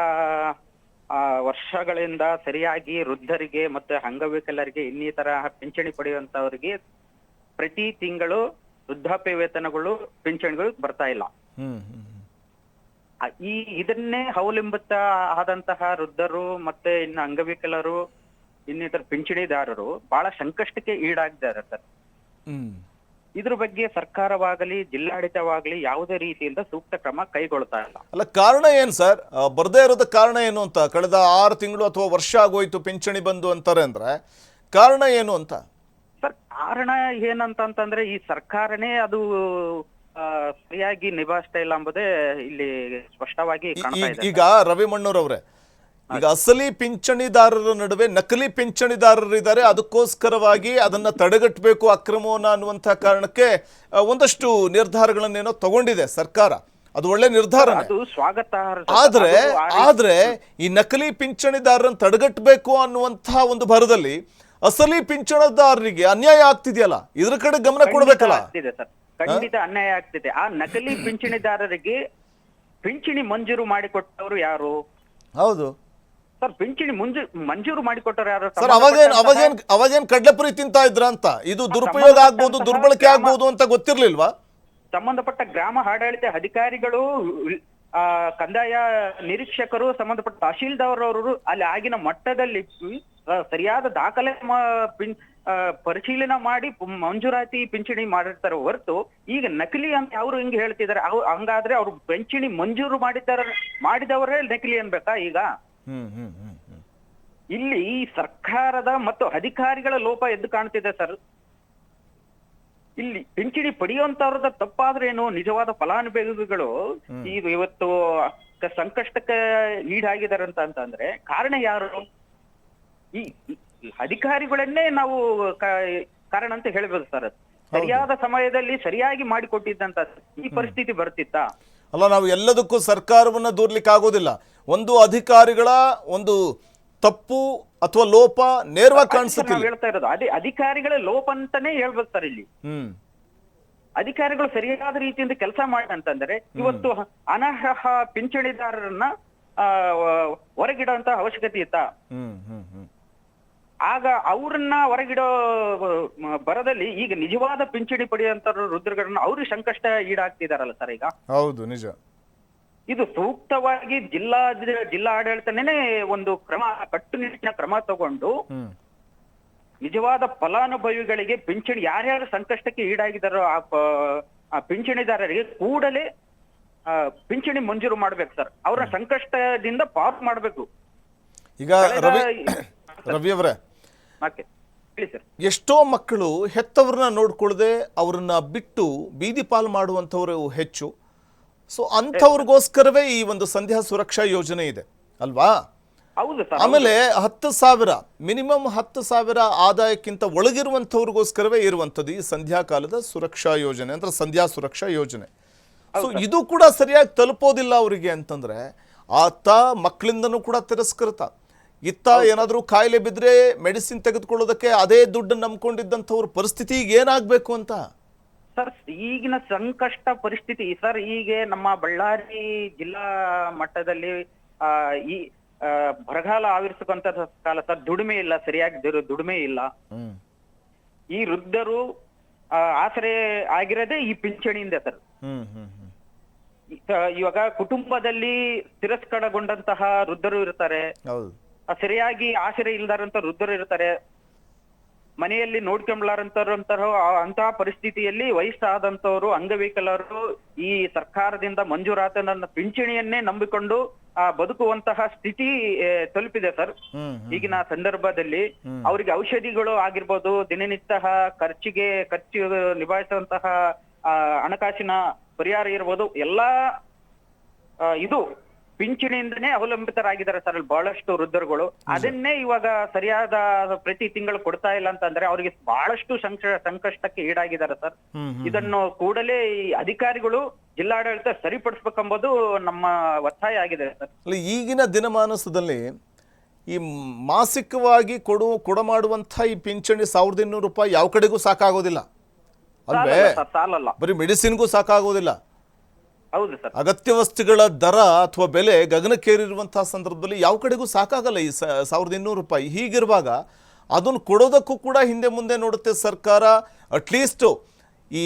ವರ್ಷಗಳಿಂದ ಸರಿಯಾಗಿ ವೃದ್ಧರಿಗೆ ಮತ್ತೆ ಅಂಗವಿಕಲರಿಗೆ ಇನ್ನಿತರ ಪಿಂಚಣಿ ಪಡೆಯುವಂತವರಿಗೆ ಪ್ರತಿ ತಿಂಗಳು ವೃದ್ಧಾಪ್ಯ ವೇತನಗಳು ಪಿಂಚಣಿಗಳು ಬರ್ತಾ ಇಲ್ಲ. ಇದನ್ನೇ ಅವಲಂಬಿತ ಆದಂತಹ ವೃದ್ಧರು ಮತ್ತೆ ಇನ್ನು ಅಂಗವಿಕಲರು ಇನ್ನಿತರ ಪಿಂಚಣಿದಾರರು ಬಹಳ ಸಂಕಷ್ಟಕ್ಕೆ ಈಡಾಗಿದ್ದಾರೆ ಸರ್. ಇದ್ರ ಬಗ್ಗೆ ಸರ್ಕಾರವಾಗಲಿ ಜಿಲ್ಲಾಡಳಿತವಾಗಲಿ ಯಾವುದೇ ರೀತಿಯಿಂದ ಸೂಕ್ತ ಕ್ರಮ ಕೈಗೊಳ್ತಾ ಇಲ್ಲ. ಅಲ್ಲ, ಕಾರಣ ಏನು ಸರ್? ಬರ್ದೇ ಇರೋದಕ್ಕೆ ಕಾರಣ ಏನು ಅಂತ? ಕಳೆದ 6 ತಿಂಗಳು ಅಥವಾ ವರ್ಷ ಆಗೋಯ್ತು ಪಿಂಚಣಿ ಬಂದು ಅಂತಾರೆ ಅಂದ್ರೆ ಕಾರಣ ಏನು ಅಂತ? ಸರ್, ಕಾರಣ ಏನಂತಂದ್ರೆ ಈ ಸರ್ಕಾರನೇ ಅದು ಸರಿಯಾಗಿ ನಿಭಾಯಿಸ್ತಾ ಇಲ್ಲ ಎಂಬುದೇ ಇಲ್ಲಿ ಸ್ಪಷ್ಟವಾಗಿ ಕಾಣ್ತಾ ಇದೆ. ಈಗ ರವಿ ಮಣ್ಣೂರ್ ಅವರೇ, ಈಗ ಅಸಲಿ ಪಿಂಚಣಿದಾರರ ನಡುವೆ ನಕಲಿ ಪಿಂಚಣಿದಾರರಿದ್ದಾರೆ, ಅದಕ್ಕೋಸ್ಕರವಾಗಿ ಅದನ್ನ ತಡೆಗಟ್ಟಬೇಕು ಅಕ್ರಮವನ್ನ ಅನ್ನುವಂತಹ ಕಾರಣಕ್ಕೆ ಒಂದಷ್ಟು ನಿರ್ಧಾರಗಳನ್ನೇನೋ ತಗೊಂಡಿದೆ ಸರ್ಕಾರ. ಅದು ಒಳ್ಳೆ ನಿರ್ಧಾರನೇ, ಆದ್ರೆ ಈ ನಕಲಿ ಪಿಂಚಣಿದಾರರನ್ನು ತಡೆಗಟ್ಟಬೇಕು ಅನ್ನುವಂತಹ ಒಂದು ಭರದಲ್ಲಿ ಅಸಲಿ ಪಿಂಚಣಿದಾರರಿಗೆ ಅನ್ಯಾಯ ಆಗ್ತಿದೆಯಲ್ಲ, ಇದ್ರ ಕಡೆ ಗಮನ ಕೊಡ್ಬೇಕಲ್ಲ. ಖಂಡಿತ ಅನ್ಯಾಯ ಆಗ್ತಿದೆ. ಆ ನಕಲಿ ಪಿಂಚಣಿದಾರರಿಗೆ ಪಿಂಚಣಿ ಮಂಜೂರು ಮಾಡಿಕೊಟ್ಟವರು ಯಾರು? ಹೌದು ಸರ್, ಪಿಂಚಣಿ ಮಂಜೂರು ಮಾಡಿಕೊಟ್ಟರು ಯಾರು? ಸರ್, ಅವಾಗೇನ್ ಕಡ್ಲೆಪುರಿ ತಿಂತಾ ಇದ್ರ ಅಂತ? ಇದು ದುರುಪಯೋಗ ಆಗ್ಬಹುದು, ದುರ್ಬಳಕೆ ಆಗ್ಬಹುದು ಅಂತ ಗೊತ್ತಿರ್ಲಿಲ್ವಾ? ಸಂಬಂಧಪಟ್ಟ ಗ್ರಾಮ ಆಡಳಿತ ಅಧಿಕಾರಿಗಳು, ಕಂದಾಯ ನಿರೀಕ್ಷಕರು, ಸಂಬಂಧಪಟ್ಟ ತಹಶೀಲ್ದಾರ್ ಅವರು ಅಲ್ಲಿ ಆಗಿನ ಮಟ್ಟದಲ್ಲಿ ಸರಿಯಾದ ದಾಖಲೆ ಪರಿಶೀಲನೆ ಮಾಡಿ ಮಂಜೂರಾತಿ ಪಿಂಚಣಿ ಮಾಡಿರ್ತಾರೆ ಹೊರತು ಈಗ ನಕಲಿ ಅಂತ ಅವರು ಹಿಂಗೆ ಹೇಳ್ತಿದ್ದಾರೆ. ಹಂಗಾದ್ರೆ ಅವ್ರು ಪಿಂಚಣಿ ಮಂಜೂರು ಮಾಡಿದವರೇ ನಕಲಿ ಅನ್ಬೇಕಾ ಈಗ? ಇಲ್ಲಿ ಸರ್ಕಾರದ ಮತ್ತು ಅಧಿಕಾರಿಗಳ ಲೋಪ ಎದ್ದು ಕಾಣ್ತಿದೆ ಸರ್. ಇಲ್ಲಿ ಪಿಂಚಣಿ ಪಡೆಯುವಂತವ್ರದ ತಪ್ಪಾದ್ರೆ ಏನು? ನಿಜವಾದ ಫಲಾನುಭವಿಗಳು ಇವತ್ತು ಸಂಕಷ್ಟಕ್ಕೆ ಈಡಾಗಿದ್ದಾರೆ ಅಂತಂದ್ರೆ ಕಾರಣ ಯಾರು? ಈ ಅಧಿಕಾರಿಗಳನ್ನೇ ನಾವು ಕಾರಣ ಅಂತ ಹೇಳ್ಬೋದು ಸರ್. ಸರಿಯಾದ ಸಮಯದಲ್ಲಿ ಸರಿಯಾಗಿ ಮಾಡಿಕೊಟ್ಟಿದ್ದಂತ ಈ ಪರಿಸ್ಥಿತಿ ಬರ್ತಿತ್ತಾ? ಅಲ್ಲ, ನಾವು ಎಲ್ಲದಕ್ಕೂ ಸರ್ಕಾರವನ್ನ ದೂರ್ಲಿಕ್ಕೆ ಆಗೋದಿಲ್ಲ. ಒಂದು ಅಧಿಕಾರಿಗಳ ಒಂದು ತಪ್ಪು ಅಥವಾ ಲೋಪ ನೇರವಾಗಿ ಕಾಣಿಸುತ್ತೆ. ಹೇಳ್ತಾ ಇರೋದು ಅದೇ ಅಧಿಕಾರಿಗಳ ಲೋಪ ಅಂತಾನೆ ಹೇಳ್ಬೇಕು ಸರ್. ಇಲ್ಲಿ ಅಧಿಕಾರಿಗಳು ಸರಿಯಾದ ರೀತಿಯಿಂದ ಕೆಲಸ ಮಾಡಿ ಅಂತಂದ್ರೆ ಇವತ್ತು ಅನರ್ಹ ಪಿಂಚಣಿದಾರರನ್ನ ಹೊರಗಿಡುವಂತ ಅವಶ್ಯಕತೆ ಇತ್ತಾ? ಆಗ ಅವ್ರನ್ನ ಹೊರಗಿಡೋ ಬರದಲ್ಲಿ ಈಗ ನಿಜವಾದ ಪಿಂಚಣಿ ಪಡೆಯುವಂತ ವೃದ್ಧರುಗಳನ್ನ ಅವ್ರಿಗೆ ಸಂಕಷ್ಟ ಈಡಾಗ್ತಿದಾರಲ್ಲ ಸರ್ ಈಗ. ಹೌದು, ನಿಜ. ಇದು ಸೂಕ್ತವಾಗಿ ಜಿಲ್ಲಾ ಆಡಳಿತನೇ ಒಂದು ಕಟ್ಟುನಿಟ್ಟಿನ ಕ್ರಮ ತಗೊಂಡು ನಿಜವಾದ ಫಲಾನುಭವಿಗಳಿಗೆ ಪಿಂಚಣಿ ಯಾರ್ಯಾರು ಸಂಕಷ್ಟಕ್ಕೆ ಈಡಾಗಿದ್ದಾರೋ ಆ ಪಿಂಚಣಿದಾರರಿಗೆ ಕೂಡಲೇ ಪಿಂಚಣಿ ಮಂಜೂರು ಮಾಡ್ಬೇಕು ಸರ್. ಅವರ ಸಂಕಷ್ಟದಿಂದ ಪಾಸ್ ಮಾಡ್ಬೇಕು. ಈಗ ರವಿಯವರೇ, ಎಷ್ಟೋ ಮಕ್ಕಳು ಹೆತ್ತವ್ರನ್ನ ನೋಡ್ಕೊಳ್ಳದೆ ಅವರನ್ನ ಬಿಟ್ಟು ಬೀದಿ ಪಾಲು ಮಾಡುವಂಥವ್ರು ಹೆಚ್ಚು. ಸೊ ಅಂಥವ್ರಿಗೋಸ್ಕರವೇ ಈ ಒಂದು ಸಂಧ್ಯಾ ಸುರಕ್ಷಾ ಯೋಜನೆ ಇದೆ ಅಲ್ವಾ? ಆಮೇಲೆ 10,000 ಮಿನಿಮಮ್ 10,000 ಆದಾಯಕ್ಕಿಂತ ಒಳಗಿರುವಂಥವ್ರಿಗೋಸ್ಕರವೇ ಇರುವಂಥದ್ದು ಈ ಸಂಧ್ಯಾ ಕಾಲದ ಸುರಕ್ಷಾ ಯೋಜನೆ ಅಂದ್ರೆ ಸಂಧ್ಯಾ ಸುರಕ್ಷಾ ಯೋಜನೆ. ಸೊ ಇದು ಕೂಡ ಸರಿಯಾಗಿ ತಲುಪೋದಿಲ್ಲ ಅವರಿಗೆ ಅಂತಂದ್ರೆ ಆತ ಮಕ್ಕಳಿಂದನೂ ಕೂಡ ತಿರಸ್ಕೃತ. ಇತ್ತ ಏನಾದರೂ ಕಾಯಿಲೆ ಬಿದ್ದರೆ ಮೆಡಿಸಿನ್ ತೆಗೆದುಕೊಳ್ಳೋದಕ್ಕೆ ಅದೇ ದುಡ್ಡು ನಂಬ್ಕೊಂಡಿದ್ದಂಥವ್ರ ಪರಿಸ್ಥಿತಿ ಈಗ ಏನಾಗಬೇಕು ಅಂತ ಸರ್. ಈಗಿನ ಸಂಕಷ್ಟ ಪರಿಸ್ಥಿತಿ ಸರ್, ಈಗ ನಮ್ಮ ಬಳ್ಳಾರಿ ಜಿಲ್ಲಾ ಮಟ್ಟದಲ್ಲಿ ಈ ಬರಗಾಲ ಆವರಿಸುವಂತ ಕಾಲ ಸರ್. ದುಡಿಮೆ ಇಲ್ಲ, ಸರಿಯಾಗಿ ದುಡಿಮೆ ಇಲ್ಲ. ಈ ವೃದ್ಧರು ಆಸರೆ ಆಗಿರೋದೇ ಈ ಪಿಂಚಣಿಯಿಂದ ಸರ್. ಇವಾಗ ಕುಟುಂಬದಲ್ಲಿ ತಿರಸ್ಕರಗೊಂಡಂತಹ ವೃದ್ಧರು ಇರ್ತಾರೆ, ಸರಿಯಾಗಿ ಆಸರೆ ಇಲ್ದಾರಂತ ವೃದ್ಧರು ಇರ್ತಾರೆ. ಮನೆಯಲ್ಲಿ ನೋಡ್ಕೊಂಬ್ಲಾರಂತಾರಂತಾರೋ ಅಂತಹ ಪರಿಸ್ಥಿತಿಯಲ್ಲಿ ವಯಸ್ಸಾದಂತವರು, ಅಂಗವಿಕಲರು ಈ ಸರ್ಕಾರದಿಂದ ಮಂಜೂರಾತನ ಪಿಂಚಣಿಯನ್ನೇ ನಂಬಿಕೊಂಡು ಬದುಕುವಂತಹ ಸ್ಥಿತಿ ತಲುಪಿದೆ ಸರ್. ಈಗಿನ ಸಂದರ್ಭದಲ್ಲಿ ಅವರಿಗೆ ಔಷಧಿಗಳು ಆಗಿರ್ಬೋದು, ದಿನನಿತ್ಯ ಖರ್ಚು ನಿಭಾಯಿಸುವಂತಹ ಹಣಕಾಸಿನ ಪರಿಹಾರ ಇರ್ಬೋದು, ಎಲ್ಲಾ ಇದು ಪಿಂಚಣಿಯಿಂದನೇ ಅವಲಂಬಿತರಾಗಿದ್ದಾರೆ ಸರ್ ಅಲ್ಲಿ ಬಹಳಷ್ಟು ವೃದ್ಧರುಗಳು. ಅದನ್ನೇ ಇವಾಗ ಸರಿಯಾದ ಪ್ರತಿ ತಿಂಗಳು ಕೊಡ್ತಾ ಇಲ್ಲ ಅಂತಂದ್ರೆ ಅವರಿಗೆ ಬಹಳಷ್ಟು ಸಂಕಷ್ಟಕ್ಕೆ ಈಡಾಗಿದ್ದಾರೆ ಸರ್. ಇದನ್ನು ಕೂಡಲೇ ಈ ಅಧಿಕಾರಿಗಳು, ಜಿಲ್ಲಾಡಳಿತ ಸರಿಪಡಿಸ್ಬೇಕೆಂಬುದು ನಮ್ಮ ಒತ್ತಾಯ ಆಗಿದೆ ಸರ್. ಈಗಿನ ದಿನಮಾನಸದಲ್ಲಿ ಈ ಮಾಸಿಕವಾಗಿ ಕೊಡಮಾಡುವಂಥ ಈ ಪಿಂಚಣಿ 1200 ರೂಪಾಯಿ ಯಾವ ಕಡೆಗೂ ಸಾಕಾಗೋದಿಲ್ಲ ಅಲ್ವೇ? ಸಾಲಲ್ಲ, ಬರೀ ಮೆಡಿಸಿನ್ಗೂ ಸಾಕಾಗೋದಿಲ್ಲ. ಹೌದು ಸರ್. ಅಗತ್ಯ ವಸ್ತುಗಳ ದರ ಅಥವಾ ಬೆಲೆ ಗಗನಕ್ಕೇರಿರುವಂತಹ ಸಂದರ್ಭದಲ್ಲಿ ಯಾವ ಕಡೆಗೂ ಸಾಕಾಗಲ್ಲ ಈ 1200 ರೂಪಾಯಿ. ಹೀಗಿರುವಾಗ ಅದನ್ನು ಕೊಡೋದಕ್ಕೂ ಕೂಡ ಹಿಂದೆ ಮುಂದೆ ನೋಡುತ್ತೆ ಸರ್ಕಾರ. ಅಟ್ಲೀಸ್ಟ್ ಈ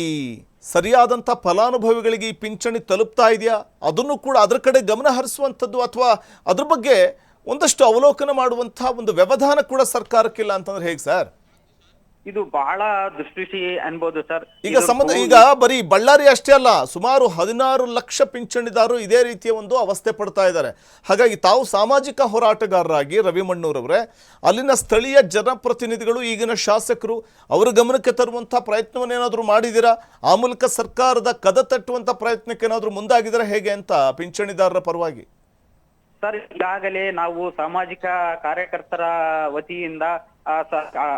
ಸರಿಯಾದಂಥ ಫಲಾನುಭವಿಗಳಿಗೆ ಈ ಪಿಂಚಣಿ ತಲುಪ್ತಾ ಇದೆಯಾ ಅದನ್ನು ಕೂಡ ಅದರ ಕಡೆ ಗಮನ ಹರಿಸುವಂಥದ್ದು ಅಥವಾ ಅದ್ರ ಬಗ್ಗೆ ಒಂದಷ್ಟು ಅವಲೋಕನ ಮಾಡುವಂಥ ಒಂದು ವ್ಯವಧಾನ ಕೂಡ ಸರ್ಕಾರಕ್ಕಿಲ್ಲ ಅಂತಂದ್ರೆ ಹೇಗೆ ಸರ್? ಇದು ಬಹಳ ದುಷ್ಟಿಸಿ ಅನ್ಬೋದು ಸರ್. ಈಗ ಬರೀ ಬಳ್ಳಾರಿ ಅಷ್ಟೇ ಅಲ್ಲ, ಸುಮಾರು 16 ಲಕ್ಷ ಪಿಂಚಣಿದಾರರು ಇದೇ ರೀತಿಯ ಒಂದು ಅವಸ್ಥೆ ಪಡ್ತಾ ಇದ್ದಾರೆ. ಹಾಗಾಗಿ ತಾವು ಸಾಮಾಜಿಕ ಹೋರಾಟಗಾರರಾಗಿ ರವಿ ಮಣ್ಣೂರವರೇ, ಅಲ್ಲಿನ ಸ್ಥಳೀಯ ಜನಪ್ರತಿನಿಧಿಗಳು, ಈಗಿನ ಶಾಸಕರು ಅವರ ಗಮನಕ್ಕೆ ತರುವಂಥ ಪ್ರಯತ್ನವನ್ನೇನಾದರೂ ಮಾಡಿದ್ದೀರಾ? ಆ ಮೂಲಕ ಸರ್ಕಾರದ ಕದ ತಟ್ಟುವಂಥ ಪ್ರಯತ್ನಕ್ಕೆ ಏನಾದರೂ ಮುಂದಾಗಿದ್ದೀರಾ ಹೇಗೆ ಅಂತ ಪಿಂಚಣಿದಾರರ ಪರವಾಗಿ? ಸರ್, ಈಗಾಗಲೇ ನಾವು ಸಾಮಾಜಿಕ ಕಾರ್ಯಕರ್ತರ ವತಿಯಿಂದ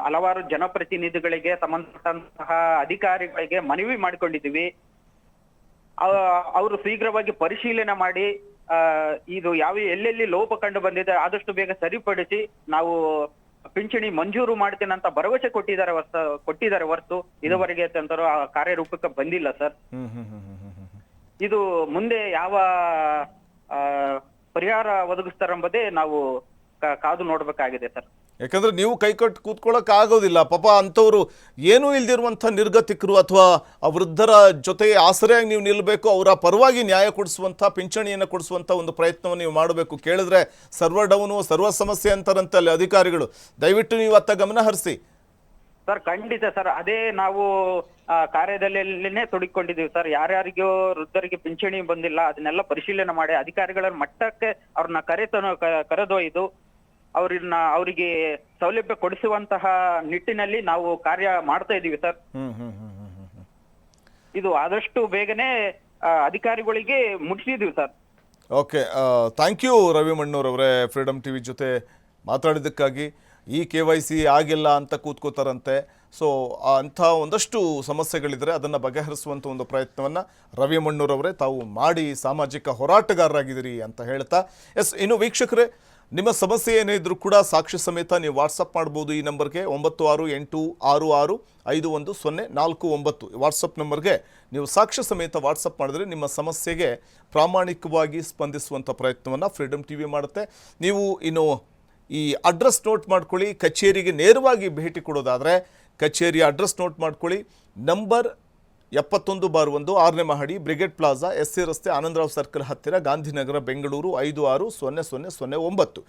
ಹಲವಾರು ಜನಪ್ರತಿನಿಧಿಗಳಿಗೆ, ಸಂಬಂಧಪಟ್ಟಂತಹ ಅಧಿಕಾರಿಗಳಿಗೆ ಮನವಿ ಮಾಡಿಕೊಂಡಿದ್ದೀವಿ. ಅವರು ಶೀಘ್ರವಾಗಿ ಪರಿಶೀಲನೆ ಮಾಡಿ ಇದು ಎಲ್ಲೆಲ್ಲಿ ಲೋಪ ಕಂಡು ಬಂದಿದೆ ಆದಷ್ಟು ಬೇಗ ಸರಿಪಡಿಸಿ ನಾವು ಪಿಂಚಣಿ ಮಂಜೂರು ಮಾಡ್ತೇನೆ ಅಂತ ಭರವಸೆ ಕೊಟ್ಟಿದ್ದಾರೆ ಹೊರತು ಇದುವರೆಗೆ ಅಂತರೂ ಕಾರ್ಯರೂಪಕ್ಕೆ ಬಂದಿಲ್ಲ ಸರ್. ಇದು ಮುಂದೆ ಯಾವ ಪರಿಹಾರ ಒದಗಿಸ್ತಾರೆಂಬುದೇ ನಾವು ಕಾದು ನೋಡ್ಬೇಕಾಗಿದೆ ಸರ್. ಯಾಕಂದ್ರೆ ನೀವು ಕೈಕಟ್ಟು ಕೂತ್ಕೊಳ್ಳೋಕೆ ಆಗೋದಿಲ್ಲ ಪಾಪ. ಅಂಥವ್ರು ಏನೂ ಇಲ್ದಿರುವಂಥ ನಿರ್ಗತಿಕರು ಅಥವಾ ಆ ವೃದ್ಧರ ಜೊತೆ ಆಸರೆಯಾಗಿ ನೀವು ನಿಲ್ಲಬೇಕು, ಅವರ ಪರವಾಗಿ ನ್ಯಾಯ ಕೊಡಿಸುವಂಥ, ಪಿಂಚಣಿಯನ್ನು ಕೊಡಿಸುವಂಥ ಒಂದು ಪ್ರಯತ್ನವನ್ನು ನೀವು ಮಾಡಬೇಕು. ಕೇಳಿದ್ರೆ ಸರ್ವರ್ ಡೌನು, ಸರ್ವ ಸಮಸ್ಯೆ ಅಂತಾರಂತೆ ಅಲ್ಲಿ ಅಧಿಕಾರಿಗಳು. ದಯವಿಟ್ಟು ನೀವು ಅತ್ತ ಗಮನ ಹರಿಸಿ ಸರ್. ಖಂಡಿತ ಸರ್, ಅದೇ ನಾವು ಕಾರ್ಯದಲ್ಲಿನೇ ತೊಡಗಿಕೊಂಡಿದ್ದೀವಿ ಸರ್. ಯಾರ್ಯಾರಿಗೂ ವೃದ್ಧರಿಗೆ ಪಿಂಚಣಿ ಬಂದಿಲ್ಲ ಅದನ್ನೆಲ್ಲ ಪರಿಶೀಲನೆ ಮಾಡಿ ಅಧಿಕಾರಿಗಳ ಮಟ್ಟಕ್ಕೆ ಅವ್ರನ್ನ ಕರೆದೊಯ್ದು ಅವರಿಗೆ ಸೌಲಭ್ಯ ಕೊಡಿಸುವಂತಹ ನಿಟ್ಟಿನಲ್ಲಿ ನಾವು ಕಾರ್ಯ ಮಾಡ್ತಾ ಇದೀವಿ ಸರ್. ಇದು ಆದಷ್ಟು ಬೇಗನೆ ಅಧಿಕಾರಿಗಳಿಗೆ ಮುಟ್ಟಿಸಿದೀವಿ sir. Okay, thank you Ravi ಮಣ್ಣೂರವರೇ, ಫ್ರೀಡಮ್ ಟಿವಿ ಜೊತೆ ಮಾತಾಡಿದ್ದಕ್ಕಾಗಿ. ಈ KYC ಆಗಿಲ್ಲ ಅಂತ ಕೂತ್ಕೋತಾರಂತೆ. ಸೊ ಅಂಥ ಒಂದಷ್ಟು ಸಮಸ್ಯೆಗಳಿದ್ರೆ ಅದನ್ನು ಬಗೆಹರಿಸುವಂಥ ಒಂದು ಪ್ರಯತ್ನವನ್ನು ರವಿ ಮಣ್ಣೂರವರೇ ತಾವು ಮಾಡಿ ಸಾಮಾಜಿಕ ಹೋರಾಟಗಾರರಾಗಿದ್ದೀರಿ ಅಂತ ಹೇಳ್ತಾ, ಇನ್ನು ವೀಕ್ಷಕರೇ, ನಿಮ್ಮ ಸಮಸ್ಯೆ ಏನೇ ಇದ್ರೂ ಕೂಡ ಸಾಕ್ಷಿ ಸಮೇತ ನೀವು ವಾಟ್ಸಪ್ ಮಾಡ್ಬೋದು ಈ ನಂಬರ್ಗೆ 9686651049 ವಾಟ್ಸಪ್ ನಂಬರ್ಗೆ ನೀವು ಸಾಕ್ಷ್ಯ ಸಮೇತ ವಾಟ್ಸಪ್ ಮಾಡಿದ್ರೆ ನಿಮ್ಮ ಸಮಸ್ಯೆಗೆ ಪ್ರಾಮಾಣಿಕವಾಗಿ ಸ್ಪಂದಿಸುವಂಥ ಪ್ರಯತ್ನವನ್ನು ಫ್ರೀಡಮ್ ಟಿವಿ ಮಾಡುತ್ತೆ. ನೀವು ಇನ್ನು ಈ ಅಡ್ರೆಸ್ ನೋಟ್ ಮಾಡ್ಕೊಳ್ಳಿ. ಕಚೇರಿಗೆ ನೇರವಾಗಿ ಭೇಟಿ ಕೊಡೋದಾದರೆ ಕಚೇರಿಯ ಅಡ್ರೆಸ್ ನೋಟ್ ಮಾಡ್ಕೊಳ್ಳಿ. ನಂಬರ್ 71/1 6ನೇ ಮಹಡಿ, ಬ್ರಿಗೇಡ್ ಪ್ಲಾಜಾ, SC ರಸ್ತೆ, ಆನಂದರಾವ್ ಸರ್ಕಲ್ ಹತ್ತಿರ, ಗಾಂಧಿನಗರ, ಬೆಂಗಳೂರು 560009.